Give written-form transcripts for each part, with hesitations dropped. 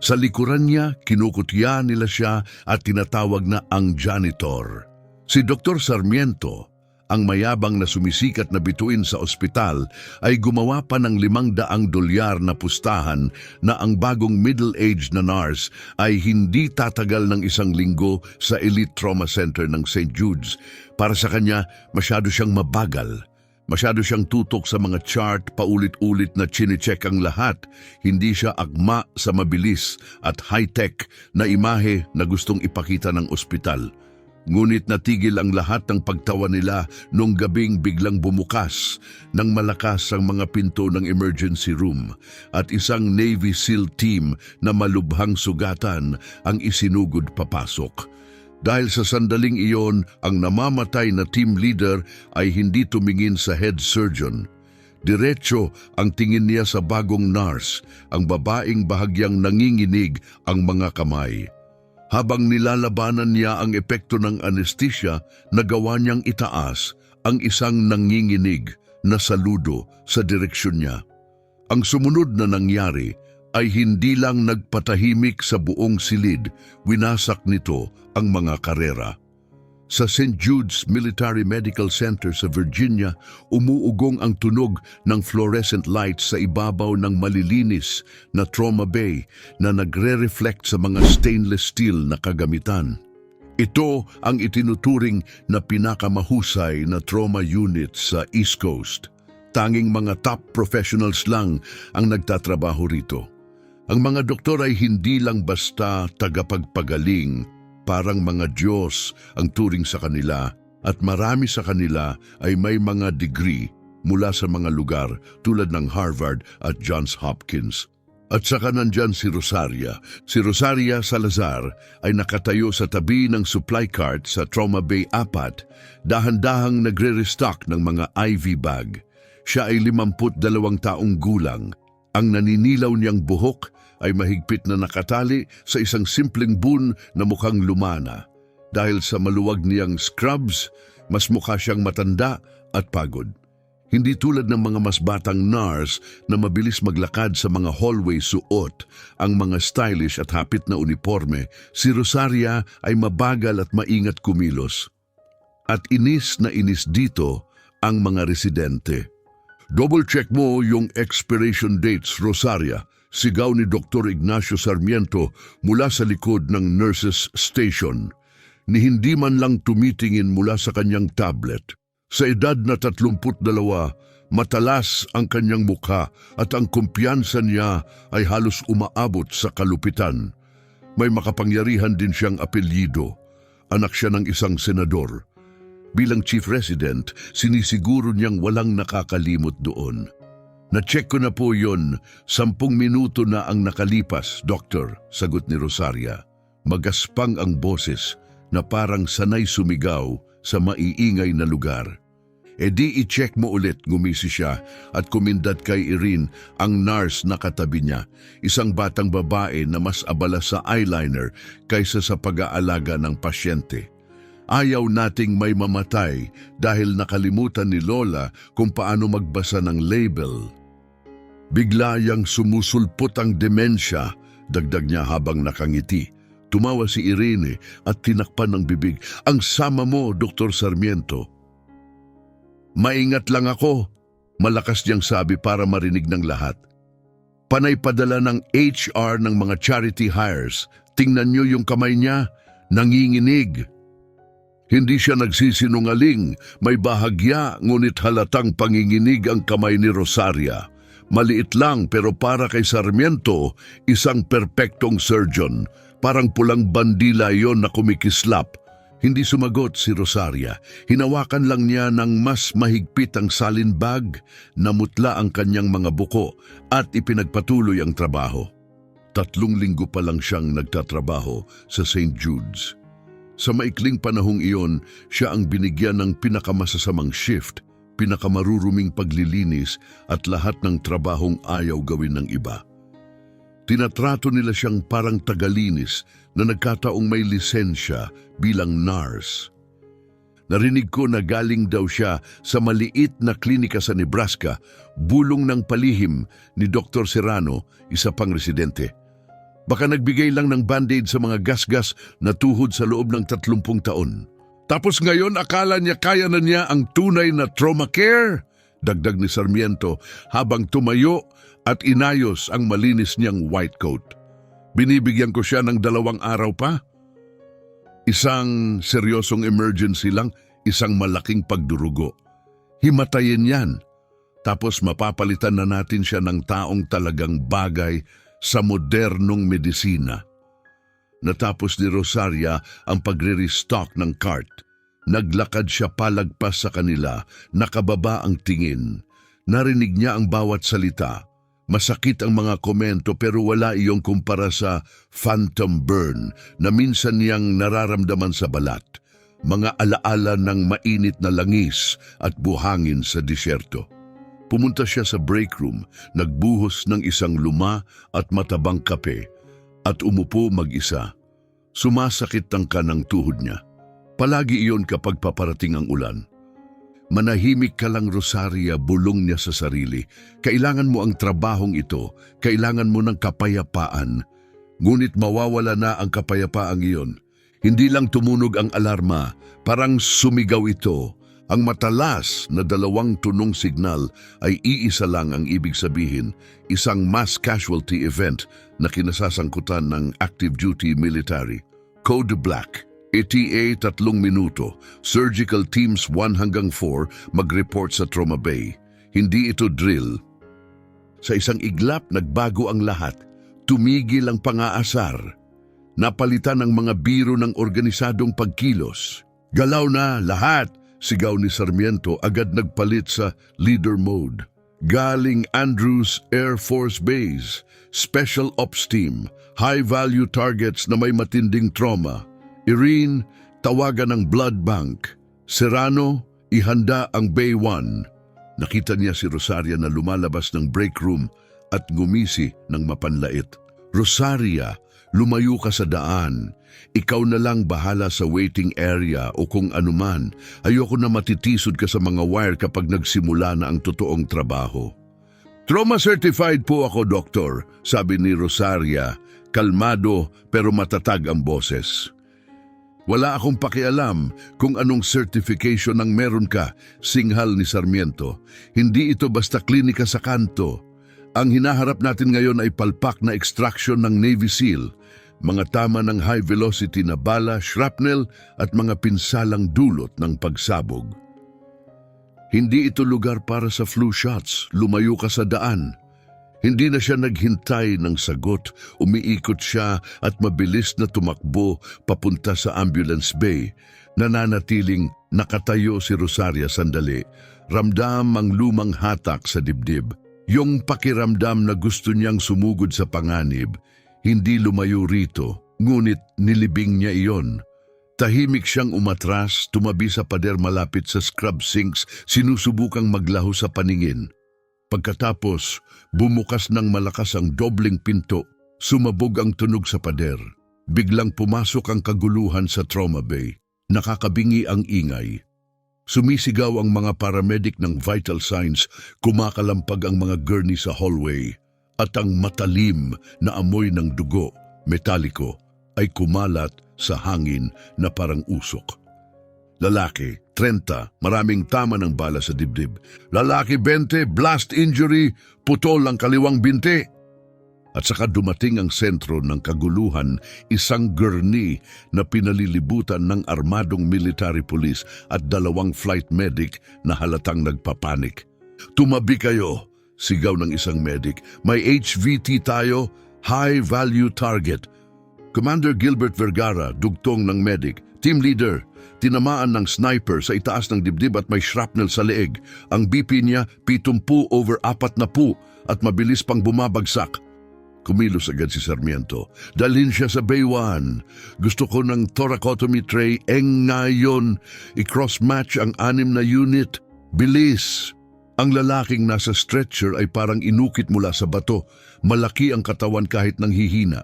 Sa likuran niya, kinukutya nila siya at tinatawag na ang janitor. Si Dr. Sarmiento, ang mayabang na sumisikat na bituin sa ospital, ay gumawa pa ng $500 na pustahan na ang bagong middle-aged na nurse ay hindi tatagal ng 1 linggo sa Elite Trauma Center ng St. Jude's. Para sa kanya, masyado siyang mabagal. Masyado siyang tutok sa mga chart, paulit-ulit na chine-check ang lahat. Hindi siya akma sa mabilis at high-tech na imahe na gustong ipakita ng ospital. Ngunit natigil ang lahat ng pagtawa nila nung gabing biglang bumukas ng malakas ang mga pinto ng emergency room at isang Navy SEAL team na malubhang sugatan ang isinugod papasok. Dahil sa sandaling iyon, ang namamatay na team leader ay hindi tumingin sa head surgeon. Diretso ang tingin niya sa bagong nurse, ang babaeng bahagyang nanginginig ang mga kamay. Habang nilalabanan niya ang epekto ng anesthesia, nagawa niyang itaas ang isang nanginginig na saludo sa direksyon niya. Ang sumunod na nangyari ay hindi lang nagpatahimik sa buong silid, winasak nito ang mga karera. Sa St. Jude's Military Medical Center sa Virginia, umuugong ang tunog ng fluorescent lights sa ibabaw ng malilinis na trauma bay na nagre-reflect sa mga stainless steel na kagamitan. Ito ang itinuturing na pinakamahusay na trauma unit sa East Coast. Tanging mga top professionals lang ang nagtatrabaho rito. Ang mga doktor ay hindi lang basta tagapagpagaling, parang mga Diyos ang turing sa kanila at marami sa kanila ay may mga degree mula sa mga lugar tulad ng Harvard at Johns Hopkins. At saka nandyan si Rosaria. Si Rosaria Salazar ay nakatayo sa tabi ng supply cart sa Trauma Bay 4, dahan-dahang nagre-restock ng mga IV bag. Siya ay 52 taong gulang. Ang naninilaw niyang buhok ay mahigpit na nakatali sa isang simpleng bun na mukhang lumana. Dahil sa maluwag niyang scrubs, mas mukha siyang matanda at pagod. Hindi tulad ng mga mas batang nurse na mabilis maglakad sa mga hallway suot ang mga stylish at hapit na uniforme, si Rosaria ay mabagal at maingat kumilos. At inis na inis dito ang mga residente. "Double check mo yung expiration dates, Rosaria," sigaw ni Dr. Ignacio Sarmiento mula sa likod ng nurses station, ni hindi man lang tumitingin mula sa kanyang tablet. Sa edad na 32, matalas ang kanyang mukha at ang kumpiyansa niya ay halos umaabot sa kalupitan. May makapangyarihan din siyang apelyido. Anak siya ng isang senador. Bilang chief resident, sinisiguro niyang walang nakakalimot doon. "Na-check ko na po yon, 10 minuto na ang nakalipas, Doktor," sagot ni Rosaria. Magaspang ang boses na parang sanay sumigaw sa maiingay na lugar. "E di i-check mo ulit," gumisi siya at kumindat kay Irene, ang nurse na katabi niya, isang batang babae na mas abala sa eyeliner kaysa sa pag-aalaga ng pasyente. "Ayaw nating may mamatay dahil nakalimutan ni Lola kung paano magbasa ng label." "Bigla yang sumusulpot ang demensya," dagdag niya habang nakangiti. Tumawa si Irene at tinakpan ng bibig. "Ang sama mo, Dr. Sarmiento." "Maingat lang ako," malakas niyang sabi para marinig ng lahat. "Panay padala ng HR ng mga charity hires. Tingnan niyo yung kamay niya, nanginginig." Hindi siya nagsisinungaling, may bahagya ngunit halatang panginginig ang kamay ni Rosaria. Maliit lang pero para kay Sarmiento, isang perpektong surgeon. Parang pulang bandila yon na kumikislap. Hindi sumagot si Rosaria. Hinawakan lang niya ng mas mahigpit ang salin bag, namutla ang kanyang mga buko at ipinagpatuloy ang trabaho. 3 linggo pa lang siyang nagtatrabaho sa St. Jude's. Sa maikling panahong iyon, siya ang binigyan ng pinakamasasamang shift, pinakamaruruming paglilinis at lahat ng trabahong ayaw gawin ng iba. Tinatrato nila siyang parang tagalinis na nagkataong may lisensya bilang nurse. Narinig ko na galing daw siya sa maliit na klinika sa Nebraska, bulong ng palihim ni Dr. Serrano, isa pang residente. Baka nagbigay lang ng band-aid sa mga gasgas na tuhod sa loob ng 30 taon. Tapos ngayon akala niya kaya na niya ang tunay na trauma care? Dagdag ni Sarmiento habang tumayo at inayos ang malinis niyang white coat. Binibigyan ko siya ng 2 araw pa. Isang seryosong emergency lang, isang malaking pagdurugo. Himatayin yan. Tapos mapapalitan na natin siya ng taong talagang bagay sa modernong medisina. Natapos ni Rosaria ang pagre-restock ng cart. Naglakad siya palagpas sa kanila, nakababa ang tingin. Narinig niya ang bawat salita. Masakit ang mga komento pero wala iyong kumpara sa phantom burn na minsan niyang nararamdaman sa balat. Mga alaala ng mainit na langis at buhangin sa disyerto. Pumunta siya sa break room, nagbuhos ng isang luma at matabang kape at umupo mag-isa. Sumasakit ang kanang tuhod niya. Palagi iyon kapag paparating ang ulan. Manahimik ka lang, Rosaria, bulong niya sa sarili. Kailangan mo ang trabahong ito, kailangan mo ng kapayapaan. Ngunit mawawala na ang kapayapaang iyon. Hindi lang tumunog ang alarma, parang sumigaw ito. Ang matalas na 2 tunong signal ay iisa lang ang ibig sabihin, isang mass casualty event na kinasasangkutan ng active duty military. Code Black, ETA 3 minuto, Surgical Teams 1 hanggang 4 mag-report sa Trauma Bay. Hindi ito drill. Sa isang iglap nagbago ang lahat, tumigil ang pang-aasar. Napalitan ang mga biro ng organisadong pagkilos. Galaw na lahat! Sigaw ni Sarmiento, agad nagpalit sa leader mode. Galing Andrews Air Force Base, Special Ops Team, high-value targets na may matinding trauma. Irene, tawagan ng blood bank. Serrano, ihanda ang Bay 1. Nakita niya si Rosaria na lumalabas ng break room at ngumisi ng mapanlait. Rosaria, lumayo ka sa daan. Ikaw na lang bahala sa waiting area o kung anuman. Ayoko na matitisod ka sa mga wire kapag nagsimula na ang totoong trabaho. Trauma certified po ako, Doktor, sabi ni Rosaria. Kalmado pero matatag ang boses. Wala akong pakialam kung anong certification ang meron ka, singhal ni Sarmiento. Hindi ito basta klinika sa kanto. Ang hinaharap natin ngayon ay palpak na extraction ng Navy SEAL. Mga tama ng high-velocity na bala, shrapnel at mga pinsalang dulot ng pagsabog. Hindi ito lugar para sa flu shots, lumayo ka sa daan. Hindi na siya naghintay ng sagot, umiikot siya at mabilis na tumakbo papunta sa ambulance bay. Nananatiling nakatayo si Rosaria sandali, ramdam ang lumang hatak sa dibdib. Yung pakiramdam na gusto niyang sumugod sa panganib. Hindi lumayo rito, ngunit nilibing niya iyon. Tahimik siyang umatras, tumabi sa pader malapit sa scrub sinks, sinusubukang maglaho sa paningin. Pagkatapos, bumukas ng malakas ang dobling pinto, sumabog ang tunog sa pader. Biglang pumasok ang kaguluhan sa trauma bay. Nakakabingi ang ingay. Sumisigaw ang mga paramedic ng vital signs, kumakalampag ang mga gurney sa hallway. At ang matalim na amoy ng dugo, metaliko, ay kumalat sa hangin na parang usok. Lalaki, 30, maraming tama ng bala sa dibdib. Lalaki, 20, blast injury, putol ang kaliwang binti. At saka dumating ang sentro ng kaguluhan, isang gurney na pinalilibutan ng armadong military police at 2 flight medic na halatang nagpapanik. Tumabi kayo! Sigaw ng isang medic. May HVT tayo, high value target. Commander Gilbert Vergara, dugtong ng medic. Team leader, tinamaan ng sniper sa itaas ng dibdib at may shrapnel sa leeg. Ang BP niya 70/40 at mabilis pang bumabagsak. Kumilos agad si Sarmiento. Dalhin siya sa Bay 1. Gusto ko ng thoracotomy tray ngayon. I-cross-match ang 6 na unit. Bilis! Ang lalaking nasa stretcher ay parang inukit mula sa bato. Malaki ang katawan kahit nang hihina.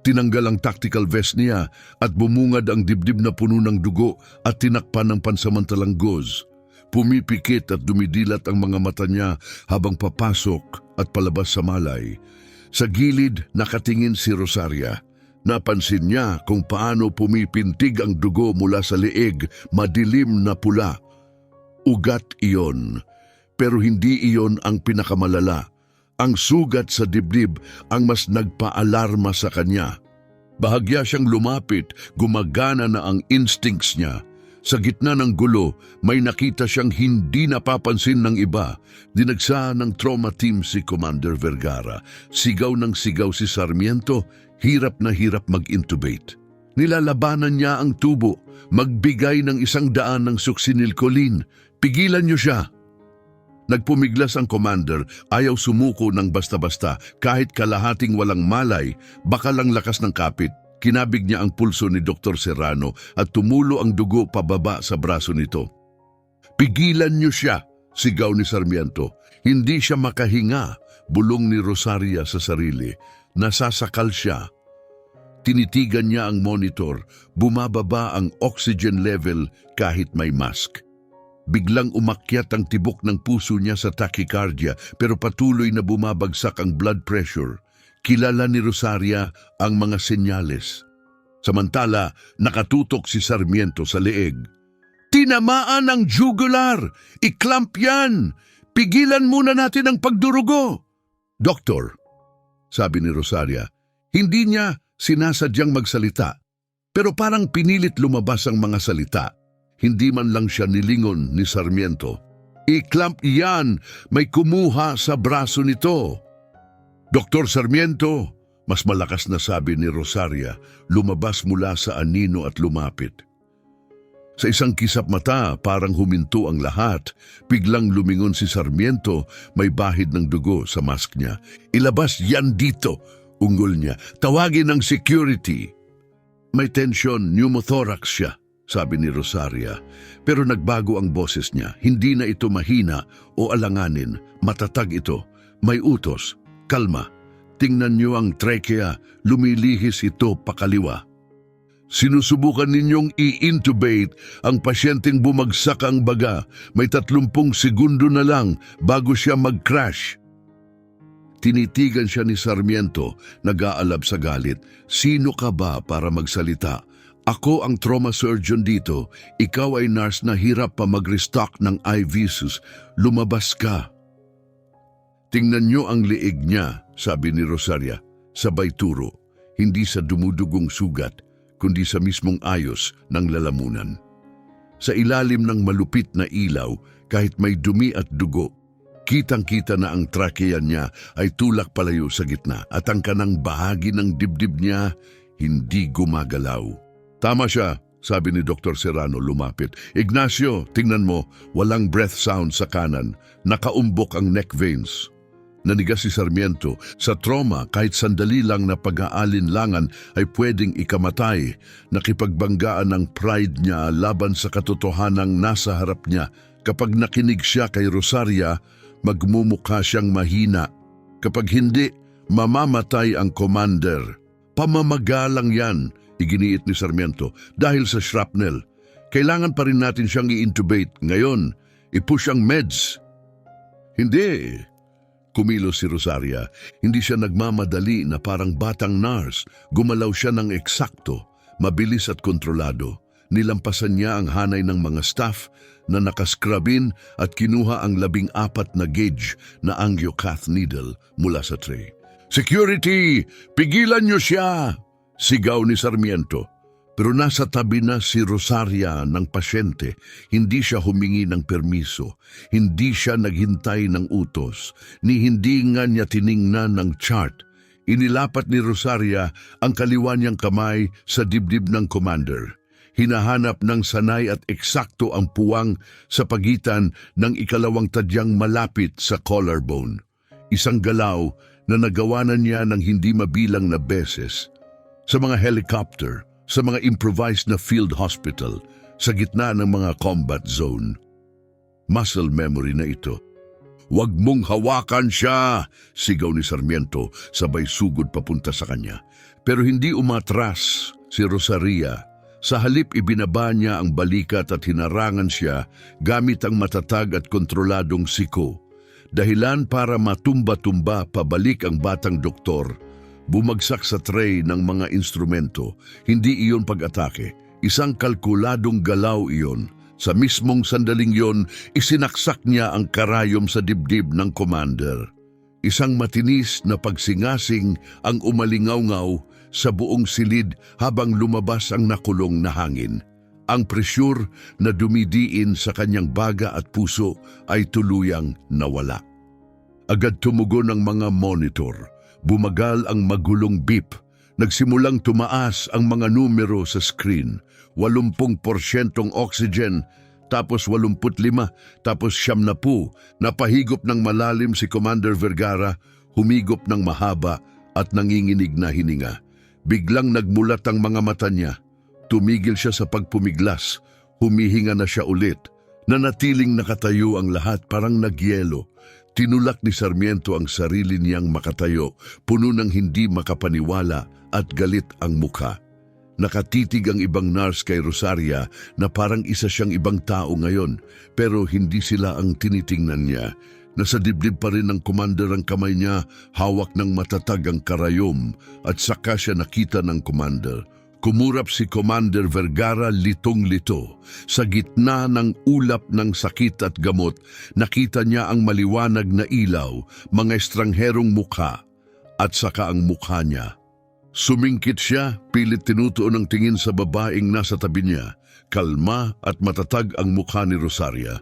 Tinanggal ang tactical vest niya at bumungad ang dibdib na puno ng dugo at tinakpan ng pansamantalang gauze. Pumipikit at dumidilat ang mga mata niya habang papasok at palabas sa malay. Sa gilid nakatingin si Rosaria. Napansin niya kung paano pumipintig ang dugo mula sa leeg, madilim na pula. Ugat iyon, pero hindi iyon ang pinakamalala. Ang sugat sa dibdib ang mas nagpaalarma sa kanya. Bahagya siyang lumapit, gumagana na ang instincts niya. Sa gitna ng gulo, may nakita siyang hindi napapansin ng iba. Dinagsa ng trauma team si Commander Vergara. Sigaw ng sigaw si Sarmiento, hirap na hirap mag-intubate. Nilalabanan niya ang tubo, magbigay ng 100 ng suksinilcolin. Pigilan niyo siya. Nagpumiglas ang commander, ayaw sumuko ng basta-basta kahit kalahating walang malay, baka lang lakas ng kapit. Kinabig niya ang pulso ni Dr. Serrano at tumulo ang dugo pababa sa braso nito. Pigilan niyo siya, sigaw ni Sarmiento. Hindi siya makahinga, bulong ni Rosaria sa sarili. Nasasakal siya. Tinitigan niya ang monitor, bumababa ang oxygen level kahit may mask. Biglang umakyat ang tibok ng puso niya sa tachycardia pero patuloy na bumabagsak ang blood pressure. Kilala ni Rosaria ang mga senyales. Samantala, nakatutok si Sarmiento sa leeg. Tinamaan ang jugular! Iklamp yan! Pigilan muna natin ang pagdurugo! Doktor, sabi ni Rosaria, hindi niya sinasadyang magsalita. Pero parang pinilit lumabas ang mga salita. Hindi man lang siya nilingon ni Sarmiento. Iklamp yan! May kumuha sa braso nito! Dr. Sarmiento, mas malakas na sabi ni Rosaria, lumabas mula sa anino at lumapit. Sa isang kisap mata, parang huminto ang lahat. Biglang lumingon si Sarmiento, may bahid ng dugo sa mask niya. Ilabas yan dito, ungol niya. Tawagin ng security. May tension, pneumothorax siya, sabi ni Rosaria. Pero nagbago ang boses niya. Hindi na ito mahina o alanganin. Matatag ito. May utos. Kalma, tingnan niyo ang trachea, lumilihis ito pakaliwa. Sinusubukan ninyong i-intubate ang pasyenteng bumagsak ang baga. May 30 segundo na lang bago siya mag-crash. Tinitigan siya ni Sarmiento, nag-aalab sa galit. Sino ka ba para magsalita? Ako ang trauma surgeon dito. Ikaw ay nurse na hirap pa mag-restock ng IVs. Lumabas ka. Tingnan niyo ang leeg niya, sabi ni Rosaria, sabay turo, hindi sa dumudugong sugat, kundi sa mismong ayos ng lalamunan. Sa ilalim ng malupit na ilaw, kahit may dumi at dugo, kitang-kita na ang trachea niya ay tulak palayo sa gitna at ang kanang bahagi ng dibdib niya hindi gumagalaw. Tama siya, sabi ni Dr. Serrano lumapit. Ignacio, tingnan mo, walang breath sound sa kanan, nakaumbok ang neck veins. Nanigas si Sarmiento, sa trauma kahit sandali lang na pag-aalinlangan ay pwedeng ikamatay. Nakipagbanggaan ang pride niya laban sa katotohanang nasa harap niya. Kapag nakinig siya kay Rosaria, magmumukha siyang mahina. Kapag hindi, mamamatay ang commander. Pamamaga lang yan, iginiit ni Sarmiento, dahil sa shrapnel. Kailangan pa rin natin siyang i-intubate. Ngayon, i-push ang meds. Hindi. Kumilos si Rosaria. Hindi siya nagmamadali na parang batang nurse. Gumalaw siya ng eksakto, mabilis at kontrolado. Nilampasan niya ang hanay ng mga staff na nakaskrabin at kinuha ang 14 na gauge na angiocath needle mula sa tray. Security! Pigilan niyo siya! Sigaw ni Sarmiento. Pero nasa tabi na si Rosaria ng pasyente. Hindi siya humingi ng permiso. Hindi siya naghintay ng utos. Ni hindi nga niya tiningnan ng chart. Inilapat ni Rosaria ang kaliwa niyang kamay sa dibdib ng commander. Hinahanap ng sanay at eksakto ang puwang sa pagitan ng ikalawang tadyang malapit sa collarbone. Isang galaw na nagawa na niya ng hindi mabilang na beses. Sa mga helicopter, sa mga improvised na field hospital, sa gitna ng mga combat zone. Muscle memory na ito. Huwag mong hawakan siya, sigaw ni Sarmiento, sabay sugod papunta sa kanya. Pero hindi umatras si Rosaria. Sa halip ibinaba niya ang balikat at hinarangan siya gamit ang matatag at kontroladong siko. Dahilan para matumba-tumba pabalik ang batang doktor. Bumagsak sa tray ng mga instrumento. Hindi iyon pag-atake. Isang kalkuladong galaw iyon. Sa mismong sandaling iyon, isinaksak niya ang karayom sa dibdib ng commander. Isang matinis na pagsingasing ang umalingaw-ngaw sa buong silid habang lumabas ang nakulong na hangin. Ang presyur na dumidiin sa kanyang baga at puso ay tuluyang nawala. Agad tumugon ang mga monitor. Bumagal ang magulong beep. Nagsimulang tumaas ang mga numero sa screen. 80% oxygen, tapos 85, tapos 70. Napahigop ng malalim si Commander Vergara, humigop ng mahaba at nanginginig na hininga. Biglang nagmulat ang mga mata niya. Tumigil siya sa pagpumiglas. Humihinga na siya ulit. Nanatiling nakatayo ang lahat parang nagyelo. Tinulak ni Sarmiento ang sarili niyang makatayo, puno ng hindi makapaniwala at galit ang mukha. Nakatitig ang ibang nurse kay Rosaria na parang isa siyang ibang tao ngayon, pero hindi sila ang tinitingnan niya. Nasa dibdib pa rin ng commander ang kamay niya, hawak ng matatag ang karayom, at saka siya nakita ng commander. Kumurap si Commander Vergara litong-lito. Sa gitna ng ulap ng sakit at gamot, nakita niya ang maliwanag na ilaw, mga estrangherong mukha, at saka ang mukha niya. Sumingkit siya, pilit tinutuon ang tingin sa babaeng nasa tabi niya. Kalma at matatag ang mukha ni Rosaria.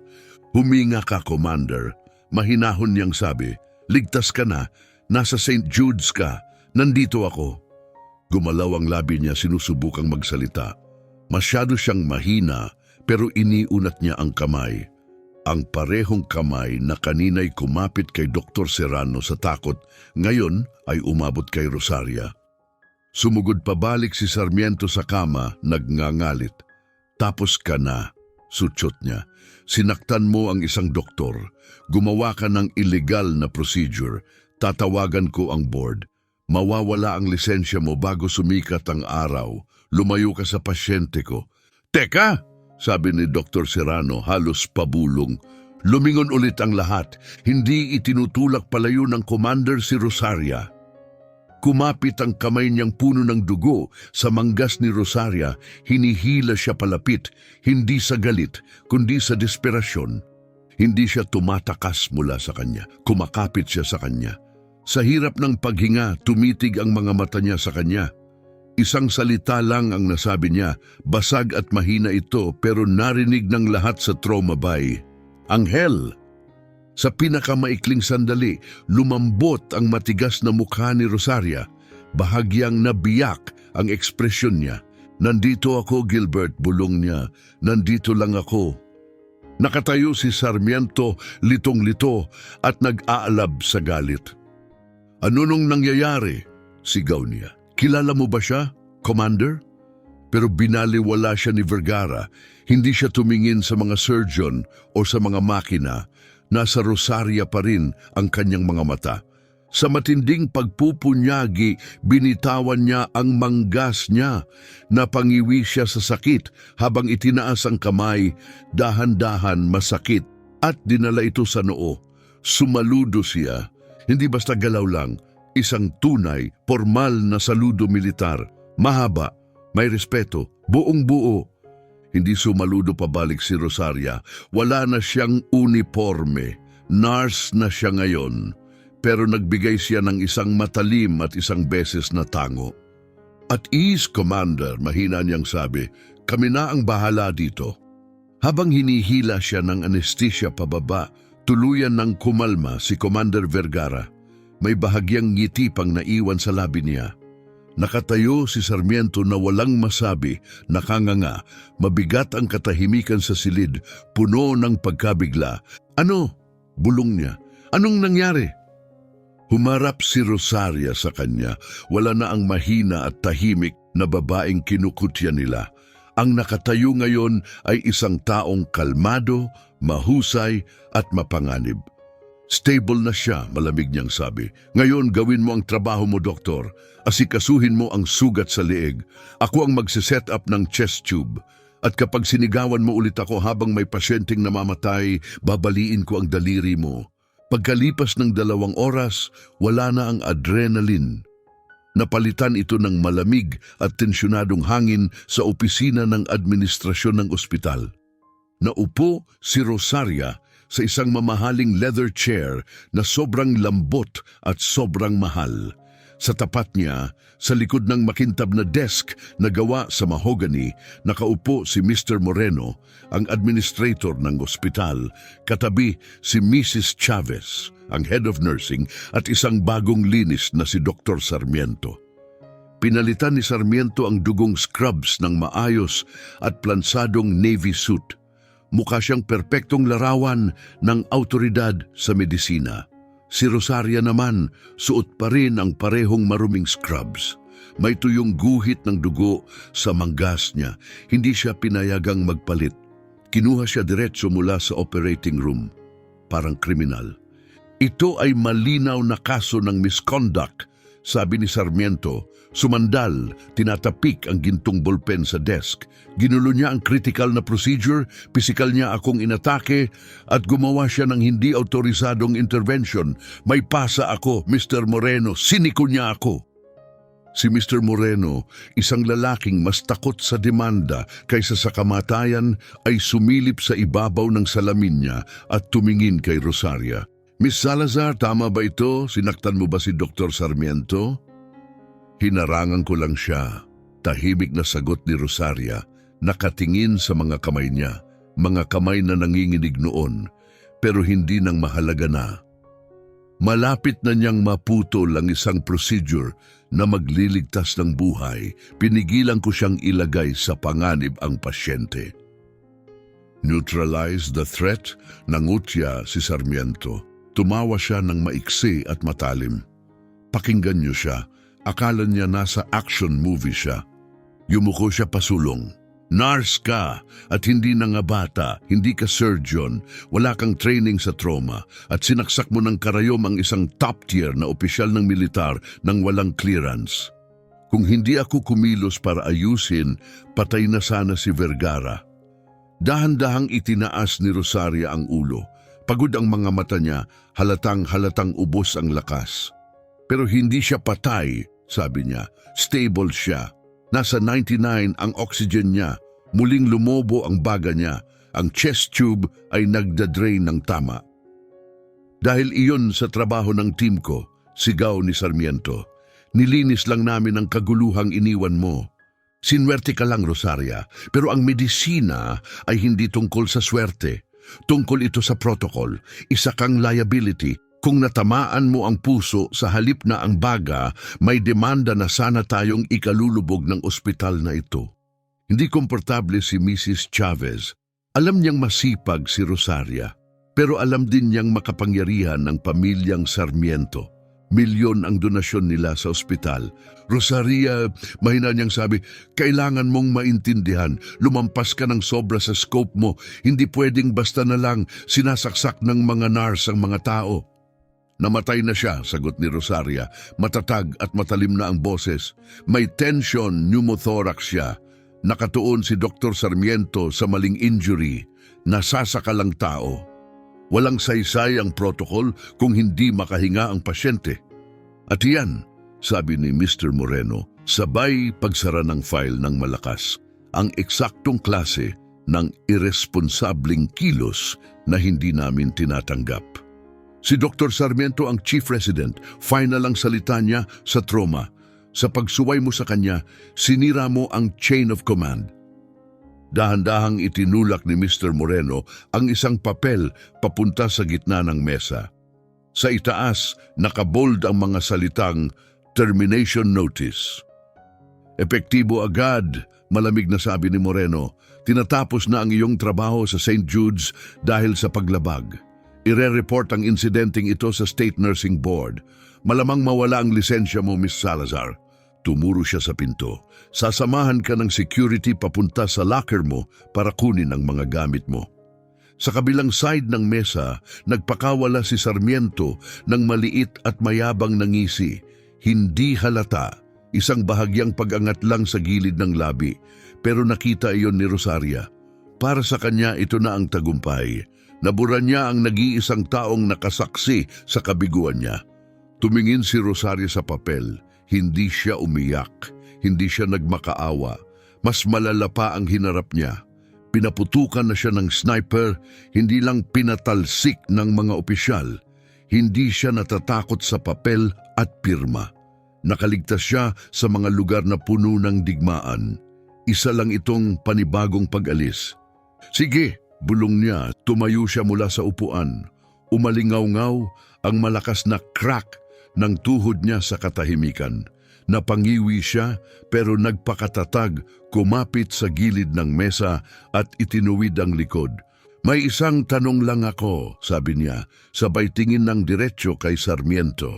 Huminga ka, Commander. Mahinahon niyang sabi, ligtas ka na, nasa St. Jude's ka, nandito ako. Gumalaw ang labi niya, sinusubukang magsalita. Masyado siyang mahina, pero iniunat niya ang kamay. Ang parehong kamay na kanina'y kumapit kay Dr. Serrano sa takot, ngayon ay umabot kay Rosaria. Sumugod pabalik si Sarmiento sa kama, nagngangalit. Tapos ka na, sutsot niya. Sinaktan mo ang isang doktor. Gumawa ka ng illegal na procedure. Tatawagan ko ang board. Mawawala ang lisensya mo bago sumikat ang araw. Lumayo ka sa pasyente ko. Teka! Sabi ni Dr. Serrano, halos pabulong. Lumingon ulit ang lahat. Hindi itinutulak palayo ng commander si Rosaria. Kumapit ang kamay niyang puno ng dugo sa manggas ni Rosaria. Hinihila siya palapit, hindi sa galit, kundi sa desperasyon. Hindi siya tumatakas mula sa kanya. Kumakapit siya sa kanya. Sa hirap ng paghinga, tumitig ang mga mata niya sa kanya. Isang salita lang ang nasabi niya, basag at mahina ito pero narinig ng lahat sa trauma bay. Anghel! Sa pinakamaikling sandali, lumambot ang matigas na mukha ni Rosaria. Bahagyang nabiyak ang ekspresyon niya. Nandito ako, Gilbert, bulong niya. Nandito lang ako. Nakatayo si Sarmiento, litong-lito at nag-aalab sa galit. Ano nung nangyayari? Sigaw niya. Kilala mo ba siya, Commander? Pero binaliwala siya ni Vergara. Hindi siya tumingin sa mga surgeon o sa mga makina. Nasa Rosaria pa rin ang kanyang mga mata. Sa matinding pagpupunyagi, binitawan niya ang manggas niya. Napangiwi siya sa sakit habang itinaas ang kamay, dahan-dahan masakit at dinala ito sa noo. Sumaludo siya. Hindi basta galaw lang, isang tunay, formal na saludo militar. Mahaba, may respeto, buong-buo. Hindi sumaludo pabalik si Rosaria. Wala na siyang uniforme. Nurse na siya ngayon. Pero nagbigay siya ng isang matalim at isang beses na tango. At ease, Commander, mahina niyang sabi, kami na ang bahala dito. Habang hinihila siya ng anesthesia pababa, tuluyan ng kumalma si Commander Vergara. May bahagyang ngiti pang naiwan sa labi niya. Nakatayo si Sarmiento na walang masabi, nakanganga, mabigat ang katahimikan sa silid, puno ng pagkabigla. Ano? Bulong niya. Anong nangyari? Humarap si Rosaria sa kanya. Wala na ang mahina at tahimik na babaeng kinukutya nila. Ang nakatayo ngayon ay isang taong kalmado, mahusay at mapanganib. Stable na siya, malamig niyang sabi. Ngayon gawin mo ang trabaho mo, doktor. Asikasuhin mo ang sugat sa leeg. Ako ang magsiset up ng chest tube. At kapag sinigawan mo ulit ako habang may pasyenteng namamatay, babaliin ko ang daliri mo. Pagkalipas ng 2 oras, wala na ang adrenaline. Napalitan ito ng malamig at tensyonadong hangin sa opisina ng administrasyon ng ospital. Naupo si Rosaria sa isang mamahaling leather chair na sobrang lambot at sobrang mahal. Sa tapat niya, sa likod ng makintab na desk na gawa sa mahogany, nakaupo si Mr. Moreno, ang administrator ng ospital, katabi si Mrs. Chavez, ang head of nursing, at isang bagong linis na si Dr. Sarmiento. Pinalitan ni Sarmiento ang dugong scrubs ng maayos at plansadong navy suit. Mukha siyang perpektong larawan ng autoridad sa medisina. Si Rosaria naman, suot pa rin ang parehong maruming scrubs. May tuyong guhit ng dugo sa manggas niya. Hindi siya pinayagang magpalit. Kinuha siya diretso mula sa operating room. Parang kriminal. Ito ay malinaw na kaso ng misconduct, sabi ni Sarmiento. Sumandal, tinatapik ang gintong ballpen sa desk. Ginulo niya ang critical na procedure, pisikal niya akong inatake at gumawa siya ng hindi autorisadong intervention. May pasa ako, Mr. Moreno, siniko niya ako. Si Mr. Moreno, isang lalaking mas takot sa demanda kaysa sa kamatayan, ay sumilip sa ibabaw ng salamin niya at tumingin kay Rosaria. Miss Salazar, tama ba ito? Sinaktan mo ba si Dr. Sarmiento? Hinarangan ko lang siya. Tahimik na sagot ni Rosaria, nakatingin sa mga kamay niya, mga kamay na nanginginig noon, pero hindi nang mahalaga na. Malapit na niyang maputol ang isang procedure na magliligtas ng buhay. Pinigilan ko siyang ilagay sa panganib ang pasyente. Neutralize the threat, nangutya si Sarmiento. Tumawa siya ng maiksi at matalim. Pakinggan niyo siya. Akala niya nasa action movie siya. Yumuko siya pasulong. Nurse ka at hindi na nga bata, hindi ka surgeon, wala kang training sa trauma at sinaksak mo ng karayom ang isang top tier na opisyal ng militar nang walang clearance. Kung hindi ako kumilos para ayusin, patay na sana si Vergara. Dahan-dahang itinaas ni Rosaria ang ulo. Pagod ang mga mata niya, halatang ubos ang lakas. Pero hindi siya patay, sabi niya. Stable siya. Nasa 99 ang oxygen niya. Muling lumobo ang baga niya. Ang chest tube ay nagdadrain ng tama. Dahil iyon sa trabaho ng team ko, sigaw ni Sarmiento. Nilinis lang namin ang kaguluhang iniwan mo. Sinwerte ka lang, Rosaria, pero ang medisina ay hindi tungkol sa swerte. Tungkol ito sa protocol. Isa kang liability. Kung natamaan mo ang puso sa halip na ang baga, may demanda na sana tayong ikalulubog ng ospital na ito. Hindi komportable si Mrs. Chavez. Alam niyang masipag si Rosaria, pero alam din niyang makapangyarihan ng pamilyang Sarmiento. Milyon ang donasyon nila sa ospital. Rosaria, mahina niyang sabi, kailangan mong maintindihan, lumampas ka ng sobra sa scope mo, hindi pwedeng basta na lang sinasaksak ng mga nurse ang mga tao. Namatay na siya, sagot ni Rosaria. Matatag at matalim na ang boses. May tension, pneumothorax siya. Nakatuon si Dr. Sarmiento sa maling injury. Nasasakalang tao. Walang saysay ang protocol kung hindi makahinga ang pasyente. At iyan, sabi ni Mr. Moreno, sabay pagsara ng file ng malakas. Ang eksaktong klase ng irresponsabling kilos na hindi namin tinatanggap. Si Dr. Sarmiento ang chief resident, final ang salita niya sa trauma. Sa pagsuway mo sa kanya, sinira mo ang chain of command. Dahan-dahang itinulak ni Mr. Moreno ang isang papel papunta sa gitna ng mesa. Sa itaas, nakabold ang mga salitang termination notice. Epektibo agad, malamig na sabi ni Moreno. Tinatapos na ang iyong trabaho sa St. Jude's dahil sa paglabag. Ire-report ang insidenteng ito sa State Nursing Board. Malamang mawala ang lisensya mo, Miss Salazar. Tumuro siya sa pinto. Sasamahan ka ng security papunta sa locker mo para kunin ang mga gamit mo. Sa kabilang side ng mesa, nagpakawala si Sarmiento ng maliit at mayabang na ngisi. Hindi halata, isang bahagyang pag-angat lang sa gilid ng labi. Pero nakita iyon ni Rosaria. Para sa kanya ito na ang tagumpay. Nabura niya ang nag-iisang taong nakasaksi sa kabiguan niya. Tumingin si Rosario sa papel. Hindi siya umiyak. Hindi siya nagmakaawa. Mas malala pa ang hinarap niya. Pinaputukan na siya ng sniper, hindi lang pinatalsik ng mga opisyal. Hindi siya natatakot sa papel at pirma. Nakaligtas siya sa mga lugar na puno ng digmaan. Isa lang itong panibagong pag-alis. Sige, bulong niya, tumayo siya mula sa upuan. Umalingaw-ngaw ang malakas na crack ng tuhod niya sa katahimikan. Napangiwi siya pero nagpakatatag, kumapit sa gilid ng mesa at itinuwid ang likod. May isang tanong lang ako, sabi niya, sabay tingin ng diretsyo kay Sarmiento.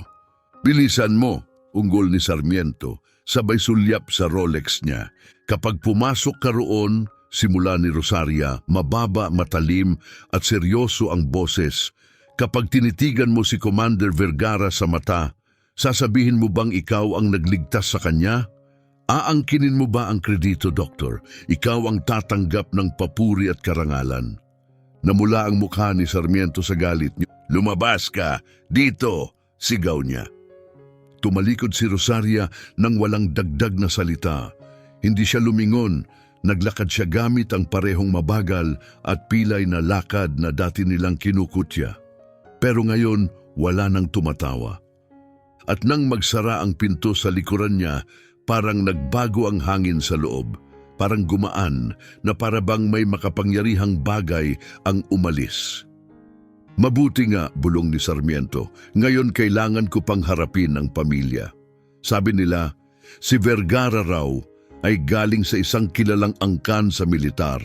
Bilisan mo, unggol ni Sarmiento, sabay sulyap sa Rolex niya. Kapag pumasok ka roon, simula ni Rosaria, mababa, matalim at seryoso ang boses. Kapag tinitigan mo si Commander Vergara sa mata, sasabihin mo bang ikaw ang nagligtas sa kanya? Aangkinin mo ba ang kredito, Doktor? Ikaw ang tatanggap ng papuri at karangalan. Namula ang mukha ni Sarmiento sa galit niya. Lumabas ka! Dito! Sigaw niya. Tumalikod si Rosaria nang walang dagdag na salita. Hindi siya lumingon. Naglakad siya gamit ang parehong mabagal at pilay na lakad na dati nilang kinukutya. Pero ngayon, wala nang tumatawa. At nang magsara ang pinto sa likuran niya, parang nagbago ang hangin sa loob. Parang gumaan na parabang may makapangyarihang bagay ang umalis. Mabuti nga, bulong ni Sarmiento, ngayon kailangan ko pang harapin ang pamilya. Sabi nila, si Vergara raw ay galing sa isang kilalang angkan sa militar.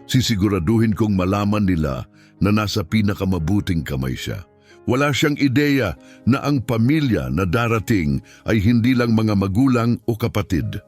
Sisiguraduhin kong malaman nila na nasa pinakamabuting kamay siya. Wala siyang ideya na ang pamilya na darating ay hindi lang mga magulang o kapatid.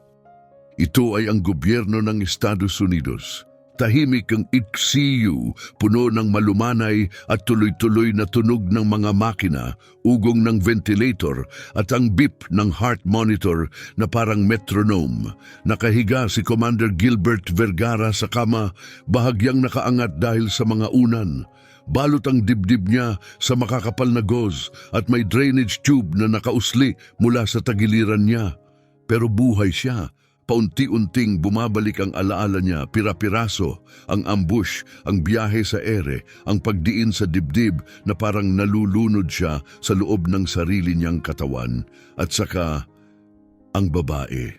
Ito ay ang gobyerno ng Estados Unidos. Tahimik ang ICU, puno ng malumanay at tuloy-tuloy na tunog ng mga makina, ugong ng ventilator at ang beep ng heart monitor na parang metronome. Nakahiga si Commander Gilbert Vergara sa kama, bahagyang nakaangat dahil sa mga unan. Balot ang dibdib niya sa makakapal na gauze at may drainage tube na nakausli mula sa tagiliran niya. Pero buhay siya. Paunti-unting bumabalik ang alaala niya, pira-piraso, ang ambush, ang biyahe sa ere, ang pagdiin sa dibdib na parang nalulunod siya sa loob ng sarili niyang katawan, at saka ang babae.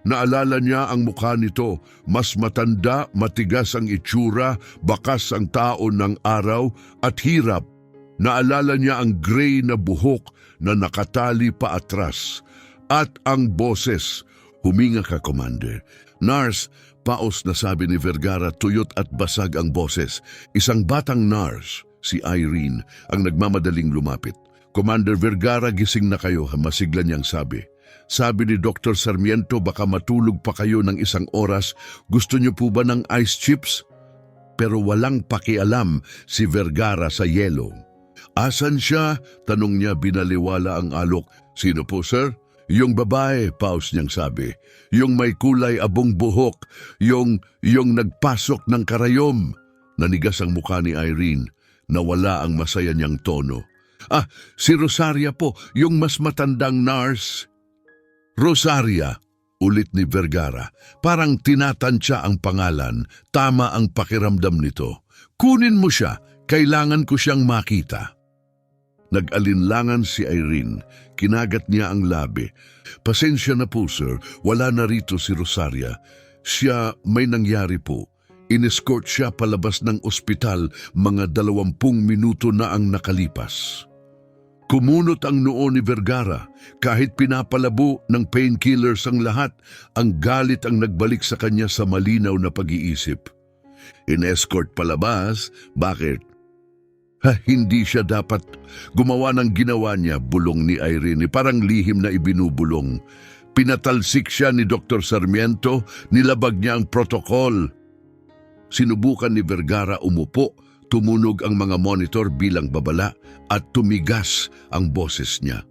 Naalala niya ang mukha nito, mas matanda, matigas ang itsura, bakas ang tao ng araw at hirap. Naalala niya ang gray na buhok na nakatali pa atras, at ang boses. Huminga ka, Commander. Nars, paos na sabi ni Vergara, tuyot at basag ang boses. Isang batang nurse, si Irene, ang nagmamadaling lumapit. Commander Vergara, gising na kayo, masigla niyang sabi. Sabi ni Dr. Sarmiento, baka matulog pa kayo ng isang oras. Gusto niyo po ba ng ice chips? Pero walang pakialam si Vergara sa yelo. Asan siya? Tanong niya, binaliwala ang alok. Sino po, sir? Yung babae, paus niyang sabi. Yung may kulay abong buhok. Yung nagpasok ng karayom. Nanigas ang mukha ni Irene. Nawala ang masaya niyang tono. Si Rosaria po, yung mas matandang nurse. Rosaria, ulit ni Vergara. Parang tinatansya ang pangalan. Tama ang pakiramdam nito. Kunin mo siya. Kailangan ko siyang makita. Nag-alinlangan si Irene. Kinagat niya ang labi. Pasensya na po, sir. Wala na rito si Rosaria. Siya, may nangyari po. In-escort siya palabas ng ospital, mga 20 minuto na ang nakalipas. Kumunot ang noo ni Vergara. Kahit pinapalabo ng painkillers ang lahat, ang galit ang nagbalik sa kanya sa malinaw na pag-iisip. In-escort palabas? Bakit? Hindi siya dapat gumawa ng ginawa niya, bulong ni Irene, parang lihim na ibinubulong. Pinatalsik siya ni Dr. Sarmiento, nilabag niya ang protokol. Sinubukan ni Vergara umupo, tumunog ang mga monitor bilang babala at tumigas ang boses niya.